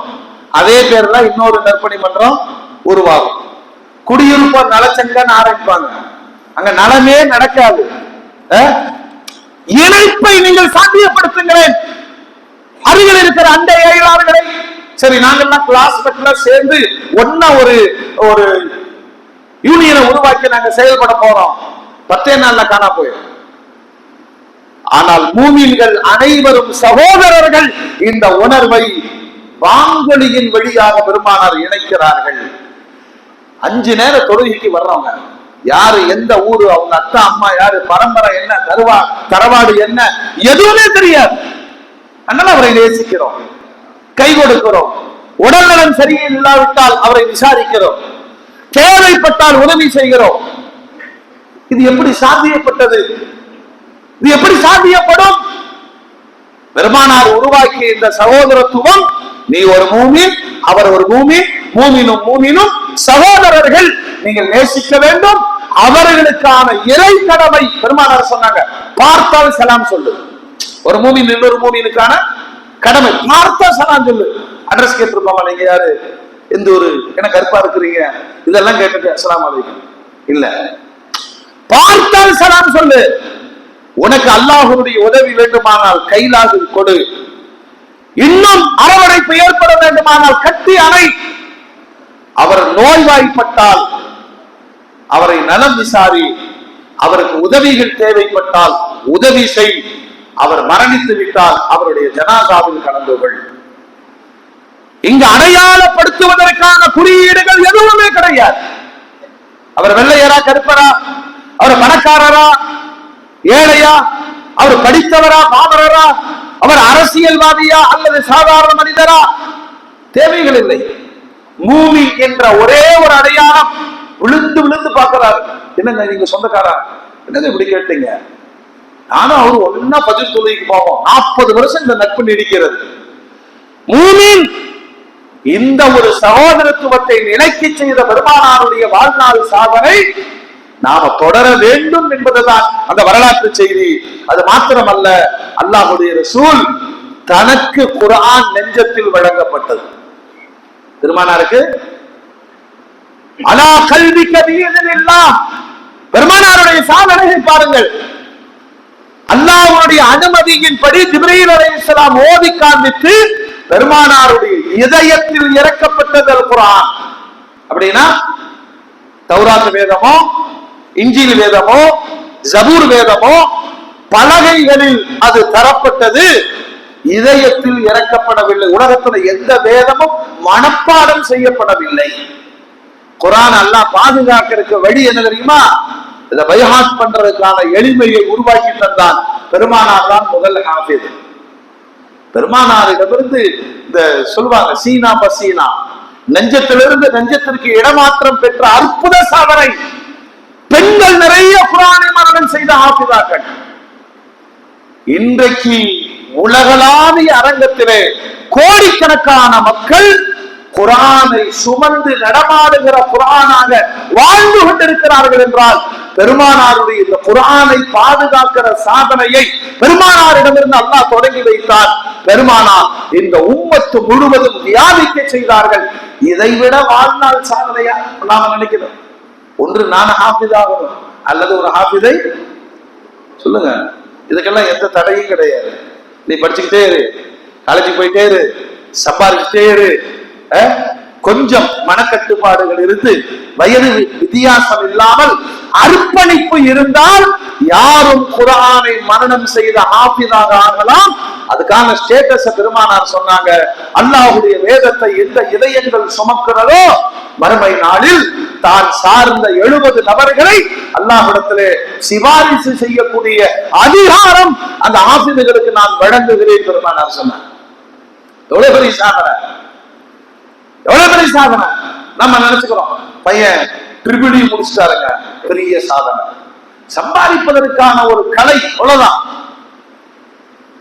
அதே பேர்ல இன்னொரு நற்பணி மன்றம் உருவாகும். குடியிருப்போர் நலச்சங்கன்னு ஆரம்பிப்பாங்க, அங்க நலமே நடக்காது. இணைப்பை நீங்கள் சாத்தியப்படுத்துங்களேன். அருகில் இருக்கிற அண்டை அயலார்களை, சரி நாங்கள்லாம் கிளாஸ் சேர்ந்து ஒன்னா ஒரு யூனியனை உருவாக்கி நாங்க செயல்பட போறோம். 10 நாள்ல காணா போயிடும். ஆனால் மூமின்கள் அனைவரும் சகோதரர்கள். இந்த உணர்வை வாங்கொலியின் வழியாக பெருமானார் இணைக்கிறார்கள். 5 நேர தொழுகைக்கு வர்றவங்க யாரு, எந்த ஊரு, அவங்க அத்தா அம்மா யாரு, பரம்பரை என்ன, தரவாடு என்ன, எதுவுமே தெரியாது. அதனால அவரை நேசிக்கிறோம், கை கொடுக்கிறோம். உடல்நலம் சரியில்லாவிட்டால் அவரை விசாரிக்கிறோம், தேவைப்பட்டால் உதவி செய்கிறோம். இது எப்படி சாத்தியப்பட்டது? இது எப்படி சாத்தியப்படும்? பெருமானார் உருவாக்கிய இந்த சகோதரத்துவம், நீ ஒரு மூமின், அவர் ஒரு மூமின், மூமினும் மூமினும் சகோதரர்கள், நீங்கள் நேசிக்க வேண்டும். அவர்களுக்கான இறை கடமை பெருமானார் சொன்னாங்க, பார்த்தால் சலாம் சொல்லு. ஒரு மூமின் இன்னொரு மூமினுக்கான கடமை, பார்த்தா சலாம் சொல்லு. அட்ரஸ் கேட்டிருப்பாங்க, நீங்க யாரு, எந்த ஊரு, என்ன கருப்பா இருக்கிறீங்க, இதெல்லாம் கேட்டுட்டு அஸ்ஸலாமு அலைக்கும் இல்ல, பார்த்தால் சலாம் சொல்லு. உனக்கு அல்லாஹ்வுடைய உதவி வேண்டுமானால் கைலாகு கொடு. இன்னும் அரவணைப்பு ஏற்பட வேண்டுமானால் கட்டி அணை. அவர் நோய்வாய்ப்பட்டால் அவரை நலம் விசாரி. அவருக்கு உதவிகள் தேவைப்பட்டால் உதவி செய். அவர் மரணித்து விட்டால் அவருடைய ஜனாசாவில் கலந்து கொள். இங்கு அடையாளப்படுத்துவதற்கான குறியீடுகள் எதுவுமே கிடையாது. அவர் வெள்ளையரா, கருப்பரா, அவர் பணக்காரரா, ஏழையா, அவர் படித்தவரா, பாமரரா, அவர் அரசியல்வாதியா அல்லது சாதாரண மனிதரா, தேவைகள் இல்லை. மூமி என்ற ஒரே ஒரு அடையாளம். விழுந்து விழுந்து பார்க்கிறார். என்னங்க நீங்க சொந்தக்காரா, என்னங்க இப்படி கேட்டீங்க? நானும் அவரு ஒன்னா பதில் தொழுகைக்கு போவோம். 40 வருஷம் இந்த நட்பு நீடிக்கிறது. மூமின் இந்த ஒரு சகோதரத்துவத்தை நிலைக்கு செய்த பெருமானாருடைய வாழ்நாள் சாதனை நாம தொடர வேண்டும் என்பதுதான் அந்த வரலாற்று செய்தி. அது மாத்திரமல்ல, அல்லாஹ்வுடைய ரசூல் தனக்கு குர்ஆன் நெஞ்சத்தில் வழங்கப்பட்டது. பெருமானாருக்கு அலா கல்விக பிஇذنில்லாஹ், பெருமானாருடைய சாதனையை பாருங்கள். அல்லாஹ்வுடைய அனுமதியின்படி ஜிப்ரீல் அலைஹிஸ்ஸலாம் ஓதி காண்பித்து பெருமானாருடைய இதயத்தில் இறக்கப்பட்டது குர்ஆன். அப்படின்னா தௌராத் வேதமோ, இன்ஜீல் வேதமோ, ஜபூர் வேதமோ பலகைகளில் அது தரப்பட்டது, இதயத்தில் இறக்கப்படவில்லை. உலகத்துல எந்த வேதமும் மனப்பாடம் செய்யப்படவில்லை. குர்ஆன் அல்லாஹ் பாதுகாக்கிறதுக்கு வழி என்ன தெரியுமா? இதை பைஹாத் பண்றதுக்கான எளிமையை உருவாக்கி தந்தான். பெருமானார் தான் முதல் ஹாஃபிஸ். பெருமானாரிடமிருந்து இந்த சொல்வாங்க சீனா பசீனா, நெஞ்சத்திலிருந்து நெஞ்சத்திற்கு இடமாற்றம் பெற்ற அற்புத சாதனை. பெண்கள் நிறைய குர்ஆனை மரணம் செய்த ஹாஃபிதாக்கள். இன்றைக்கு உலகளாவிய அரங்கத்திலே கோடிக்கணக்கான மக்கள் குர்ஆனை சுமந்து நடமாடுகிற குர்ஆனாக வாழ்ந்து கொண்டிருக்கிறார்கள் என்றால் பெருமானாருடைய இந்த குர்ஆனை பாதுகாக்கிற சாதனையை பெருமானாரிடமிருந்து அல்லாஹ் தொடங்கி வைத்தார். பெருமானார் இந்த உம்மத்து முழுவதும் வியாபிக்க செய்தார்கள். இதைவிட வாழ்நாள் சாதனையா நாம நினைக்கிறோம். ஒன்று நான் ஹாஃபிதாகணும் அல்லது ஒரு ஹாஃபிதை சொல்லுங்க. இதுக்கெல்லாம் எந்த தடையும் கிடையாது. நீ படிச்சுக்கிட்டே இரு, காலேஜுக்கு போயிட்டே இரு, சம்பாதிச்சுட்டே இரு. கொஞ்சம் மனக்கட்டுப்பாடுகள் இருந்து வயது வித்தியாசம் இல்லாமல் அர்ப்பணிப்பு இருந்தால் யாரும் குர்ஆனை மரணம் செய்த ஹாஃபிதாக ஆகலாம். அதுக்கான ஸ்டேட்டஸ் பெருமானார் சொன்னாங்க. அல்லாஹ்வுடைய வேதத்தை எந்த இதயங்கள் சுமக்கிறதோ மறுமை நாளில் தான் சார்ந்த 70 நபர்களை அல்லாஹ்விடத்திலே சிபாரிசு செய்யக்கூடிய அதிகாரம் அந்த ஹாஃபிதுகளுக்கு நான் வழங்குகிறேன் பெருமானார் சொன்னார். எவ்வளவு பெரிய சாதனை, எவ்வளவு பெரிய சாதனை. நம்ம நினைச்சுக்கிறோம் பையன் ட்ரிபிள் முடிச்சிட்டாருங்க, பெரிய சாதனை. சம்பாதிப்பதற்கான ஒரு கலை, அவ்வளவுதான்.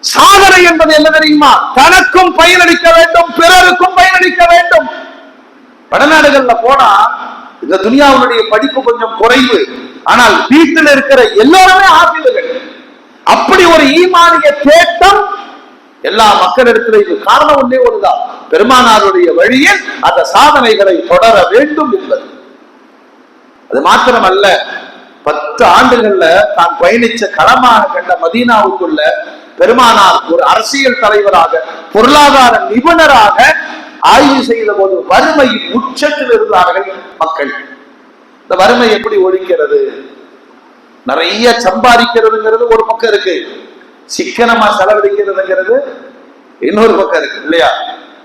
சாதனை என்பது என்ன தெரியுமா? தனக்கும் பயனளிக்க வேண்டும், பிறருக்கும் பயனளிக்க வேண்டும். வடநாடுகள்ல போனா இந்த துனியாவுடைய படிப்பு கொஞ்சம் குறைவு, ஆனால் வீட்டில் இருக்கிற எல்லாருமே ஆசிரியர்கள். அப்படி ஒரு ஈமானிய தேட்டம் எல்லா மக்களிடத்திலும். இது காரணம் ஒன்றே ஒன்றுதான், பெருமானாருடைய வழியில் அந்த சாதனைகளை தொடர வேண்டும் என்பது. அது மாத்திரமல்ல, 10 ஆண்டுகள்ல தான் பயணிச்ச களமாக கண்ட மதீனாவுக்குள்ள பெருமானார் ஒரு அரசியல் தலைவராக, பொருளாதார நிபுணராக ஆய்வு செய்த போது வறுமையின் உச்சத்தில் இருந்தார்கள் மக்கள். இந்த வறுமை எப்படி ஒழிக்கிறது? நிறைய சம்பாதிக்கிறதுங்கிறது ஒரு பக்கம் இருக்கு, சிக்கனமா செலவழிக்கிறதுங்கிறது இன்னொரு பக்கம் இருக்கு இல்லையா?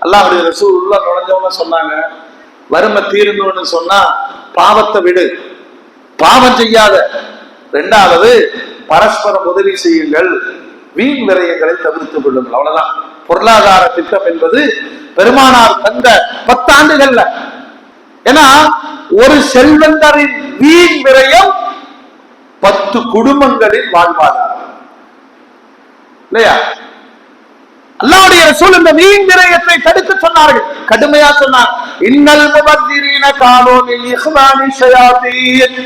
அல்லாஹ்வுடைய ரசூல் உள்ள நுழைஞ்சவங்க சொன்னாங்க, வறுமை தீரணும்னு சொன்னா பாவத்தை விடு, பாவம் செய்யாத. இரண்டாவது, பரஸ்பரம் உதவி செய்யுங்கள், வீண் விரயங்களை தவிர்த்துக் கொள்ளுங்கள். அவ்வளவுதான் பொருளாதார திட்டம் என்பது பெருமானார் தந்த 10 ஆண்டுகள்ல. ஏன்னா ஒரு செல்வந்தரின் வீண் விரயம் 10 குடும்பங்களின் வாழ்வாதாரம் இல்லையா? அல்லாஹ்வுடைய ரசூல் இந்த வீண் விரயத்தை தடுக்க சொன்னார்கள், கடுமையா சொன்னார். இன்னல் முபத்திரீன கானூ மின் இஹ்வானி ஷயாத்தீன்.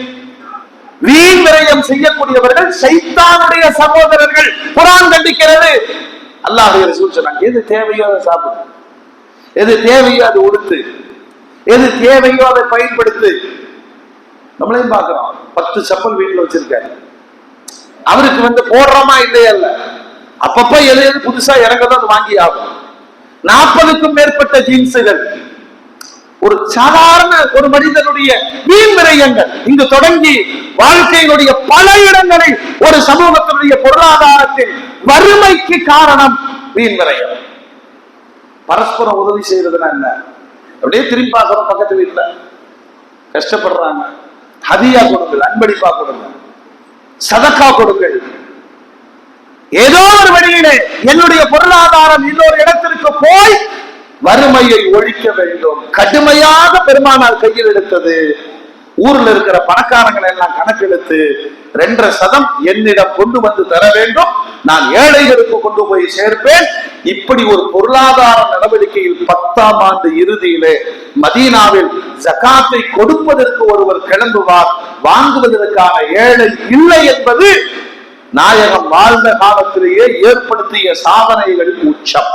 வீண் விரயம் செய்யக்கூடியவர்கள் ஷைத்தானுடைய சகோதரர்கள். குர்ஆன் கண்டிக்கிறது. அல்லாஹ்வுடைய ரசூல் சொன்னாங்க, எது தேவையோ அதை சாப்பிடு, எது தேவையோ அதை உடுத்து, எது தேவையோ அதை பயன்படுத்து. நம்மளையும் பார்க்கிறோம், 10 செப்பல் வீட்டுல வச்சிருக்காரு. அவருக்கு போடுறோமா இல்லையா இல்ல, அப்பப்ப எது எது புதுசா இறங்கதான் அது வாங்கி ஆகும். 40க்கும் மேற்பட்ட ஜீன்ஸுகள். ஒரு சாதாரண ஒரு மனிதனுடைய வீண் விரயங்கள் இங்கு தொடங்கி வாழ்க்கையினுடைய பல இடங்களில் ஒரு சமூகத்தினுடைய பொருளாதாரத்தில் வறுமைக்கு காரணம் வீண் விரயம். பரஸ்பரம் உதவி செய்யறதுன்னா என்ன? அப்படியே திரும்பி பார்க்கிறோம், பக்கத்து வீட்டுல கஷ்டப்படுறாங்க, ஹதியா கொடுங்கள், அன்பளிப்பா கொடுங்க, சதக்கா கொடுங்கள். ஏதோ ஒரு வழியிலே என்னுடைய பொருளாதாரம் இன்னொரு இடத்திற்கு போய் வறுமையை ஒழிக்க வேண்டும். கடுமையாக பெருமானார் கையில் எடுத்தது. ஊர்ல இருக்கிற பணக்காரங்களை எல்லாம் கணக்கெடுத்து 2.5% என்னிடம் கொண்டு வந்து தர வேண்டும், நான் ஏழைகளுக்கு கொண்டு போய் சேர்ப்பேன். இப்படி ஒரு பொருளாதார நடவடிக்கையில் 10ஆம் ஆண்டு இறுதியிலே மதீனாவில் ஜகாத்தை கொடுப்பதற்கு ஒருவர் கிளம்புவார். வாங்குவதற்கான ஏழை இல்லை என்பது நாயகம் வாழ்ந்த காலத்திலேயே ஏற்படுத்திய சாதனைகளின் உச்சம்.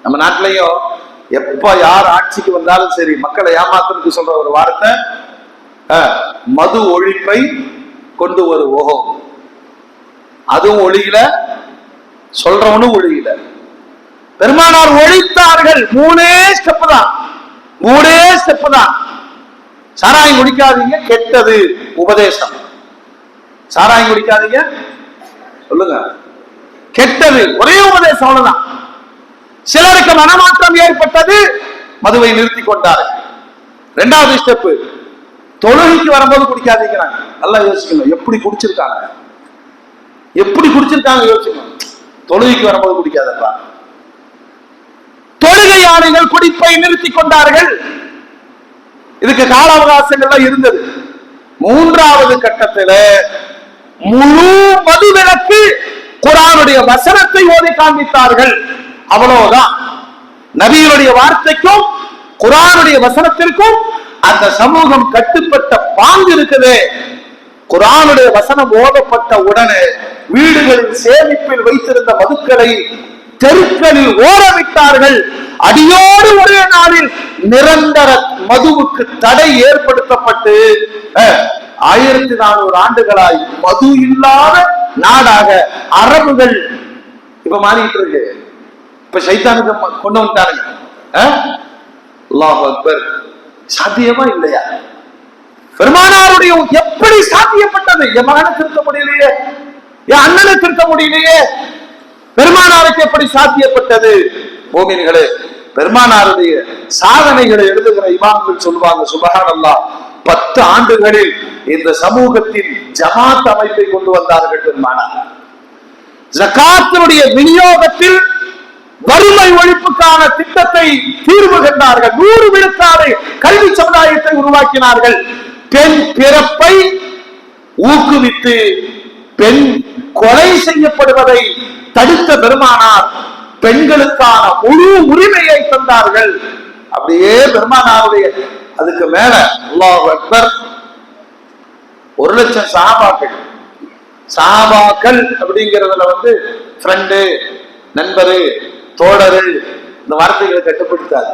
நம்ம நாட்டிலையும் எப்ப யார் ஆட்சிக்கு வந்தாலும் சரி, மக்களை ஏமாத்துறதுக்கு சொல்ற ஒரு வார்த்தை, மது ஒழிப்பை கொண்டு வருவோம். அதுவும் ஒழியல, சொல்றவனும் ஒழியல. பெருமானார் ஒழித்தார்கள். 3 ஸ்டெப் தான், 3 ஸ்டெப் தான். சாராயம் குடிக்காதீங்க, கெட்டது உபதேசம். சாராயம் குடிக்காதீங்க சொல்லுங்க, கெட்டது, ஒரே உபதேசம், அவ்வளவுதான். சிலருக்கு மனமாற்றம் ஏற்பட்டது, மதுவை நிறுத்தி கொண்டார்கள். 2வது ஸ்டெப், தொழுகைக்கு வரும்போது குடிக்காதீங்கிறாங்க. நல்லா யோசிக்கணும், எப்படி குடிச்சிருக்காங்க, எப்படி குடிச்சிருக்காங்க யோசிக்கணும். தொழுகைக்கு வரும்போது குடிக்காதப்பா. தொழுகையாளிகள் குடிப்பை நிறுத்தி கொண்டார்கள். இதுக்கு கால அவகாசங்கள்லாம் இருந்தது. 3வது கட்டத்தில் முழு மது விலக்கு, குர்ஆனுடைய வசனத்தை ஓதி காண்பித்தார்கள். அவ்வளவுதான். நபியுடைய வார்த்தைக்கும் குர்ஆனுடைய வசனத்திற்கும் அந்த சமூகம் கட்டுப்பட்ட பாங்கு இருக்குது. குர்ஆனுடைய வசனம் ஓதப்பட்ட உடனே வீடுகளில் சேமிப்பில் வைத்திருந்த மதுக்களை தெருக்களில் ஓரவிட்டார்கள். அடியோடு ஒரே நாளில் நிரந்தர மதுவுக்கு தடை ஏற்படுத்தப்பட்டு 1400 ஆண்டுகளாய் மது இல்லாத நாடாக அரபுகள் இப்ப மாறிட்டு இருக்கு. இப்ப சைத்தானுக்கு கொண்டு வந்துட்டாருங்க. அல்லாஹ் அக்பர். சாத்தியமா இல்லையா? பெருமானாருடைய எப்படி சாத்தியப்பட்டது? என் மகனை திருத்த முடியலையே, என் அண்ணனை திருத்த முடியலையே, பெருமானாருக்கு எப்படி சாத்தியப்பட்டது? மோமின்களே, பெருமானாருடைய சாதனைகளை எழுதுகிற இமாம்கள் சொல்லுவாங்க, சுப்ஹானல்லாஹ், 10 ஆண்டுகளில் இந்த சமூகத்தில் ஜமாத் அமைப்பை கொண்டு வந்தார்கள் பெருமானார். ஜகாத்தினுடைய விநியோகத்தில் வறுமை ஒழிப்புக்கான திட்டத்தை தீர்வு கண்டார்கள். 100 விழுக்காடு கல்வி சமுதாயத்தை உருவாக்கினார்கள். பெண் பிறப்பை ஊக்குவித்து பெண் கொலை செய்யப்படுவதை தடுத்த பெருமானார் பெண்களுக்கான முழு உரிமையை தந்தார்கள். அப்படியே பெருமானாருடைய அதுக்கு மேல அல்லாஹ் அக்பர் 1,00,000 சஹாபாக்கள். சஹாபாக்கள் அப்படிங்கிறதுல ஃப்ரெண்டு, நண்பரு, தோழரு இந்த வார்த்தைகளை கட்டுப்படுத்தாது.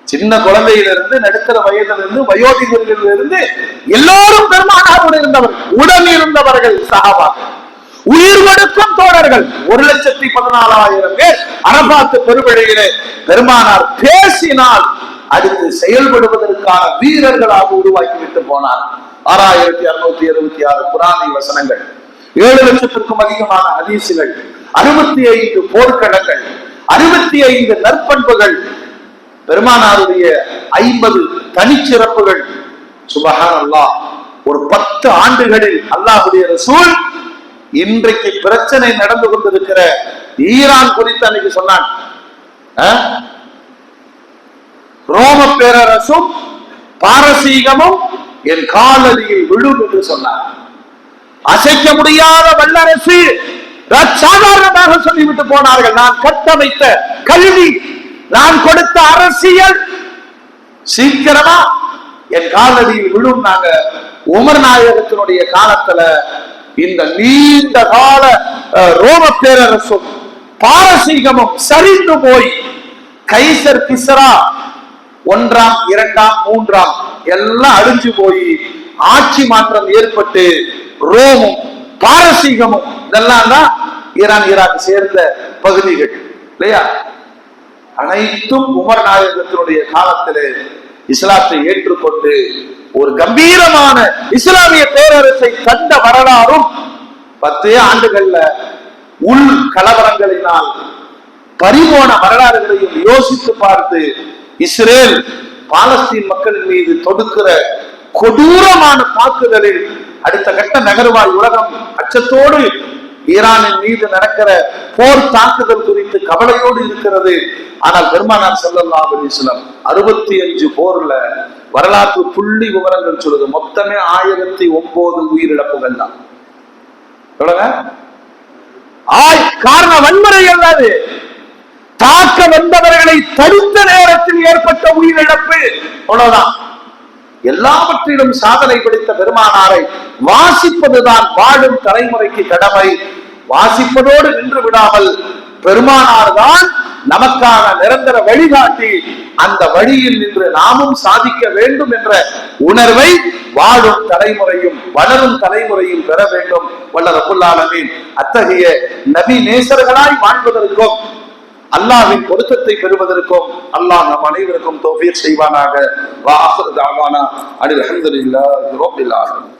சின்ன குழந்தையிலிருந்து நடுத்தர வயதிலிருந்து வயோதிகர்களிலிருந்து எல்லோரும் பெருமானாரோடு இருந்தவர்கள், உடன் இருந்தவர்கள் சஹாபாக்கள். உயிர் கொடுக்கும் தோழர்கள். 1,14,000 பேர் அரபாத்து பெருவழியிலே பெருமானார் பேசினால் அடுத்து செயல்படுவதற்கான வீரர்களாக உருவாக்கிவிட்டு போனார். 6676 குர்ஆனி வசனங்கள், 7 லட்சத்திற்கும் அதிகமான ஹதீசுகள், 65 போர்க்களங்கள், 65 நற்பண்புகள், பெருமானாருடைய 50 தனிச்சிறப்புகள். சுப்ஹானல்லாஹ். ஒரு 10 ஆண்டுகளில் அல்லாஹ்வுடைய ரசூல் இன்றைக்கு பிரச்சனை நடந்து கொண்டிருக்கிற ஈரான் குறித்து அன்னைக்கு சொன்னான். ரோம பேரரசும் பாரசீகமும் என் காலடியில் விழும் என்று சொன்னார். அசைக்க முடியாத வல்லரசு சாதாரணமாக சொல்லிவிட்டு போனார்கள். நான் கட்டமைத்த கல்வி, நான் கொடுத்த அரசியல் சீக்கிரமா என் காலடியில் விழும். நாங்க உமர் நாயகத்தினுடைய காலத்துல இந்த நீண்ட கால ரோம பேரரசும் பாரசீகமும் சரிந்து போய் கைசர் கிஸ்ரா 1ஆம் 2ஆம் 3ஆம் எல்லாம் அழிஞ்சு போய் ஆட்சி மாற்றம் ஏற்பட்டு ரோமும் பாரசீகமும் இதெல்லாம் தான் ஈரான் ஈராக் சேர்ந்த பகுதிகள் இல்லையா? அனைத்தும் உமர் நாயகத்தினுடைய காலத்திலே இஸ்லாத்தை ஏற்றுக்கொண்டு ஒரு கம்பீரமான இஸ்லாமிய பேரரசை கண்ட வரலாறும் 10 ஆண்டுகள்ல உள் கலவரங்களினால் பறிபோன வரலாறுகளையும் யோசித்து பார்த்து இஸ்ரேல் பாலஸ்தீன் மக்களின் மீது தொடுக்கிற கொடூரமான தாக்குதலில் அடுத்த கட்ட நகர்வாய் உலகம் அச்சத்தோடு ஈரானின் மீது நடக்கிற போர் தாக்குதல் குறித்து கவலையோடு இருக்கிறது. ஆனால் பெருமானார் ஸல்லல்லாஹு அலைஹி வஸல்லம் 65 போர்ல வரலாற்று புள்ளி விவரங்கள் சொல்லுது. மொத்தமே 1009 உயிரிழப்புகள் தான். காரணம் வன்முறை அல்லாது, தாக்க வந்தவர்களை தடுத்த நேரத்தில் ஏற்பட்ட உயிரிழப்பு. அவ்வளவுதான். எல்லாவற்றிலும் சாதனை படைத்த பெருமானாரை வாசிப்பதுதான் வாழும் தலைமுறைக்கு கடமை. வாசிப்பதோடு நின்று விடாமல் பெருமானார் தான் நமக்கான நிரந்தர வழிகாட்டி. அந்த வழியில் நின்று நாமும் சாதிக்க வேண்டும் என்ற உணர்வை வாழும் தலைமுறையும் வளரும் தலைமுறையும் பெற வேண்டும். வல்ல ரப்புல் ஆலமீன் அத்தகைய நபி நேசர்களாய் வாழ்வதற்கும் அல்லாஹ்வின் பொருத்தத்தை பெறுவதற்கும் அல்லாஹ் நம் அனைவருக்கும் தௌஃபீக் செய்வானாக. வா ஆகிரு தஅவானா அனில் ஹம்துலில்லாஹி ரப்பில் ஆலமீன்.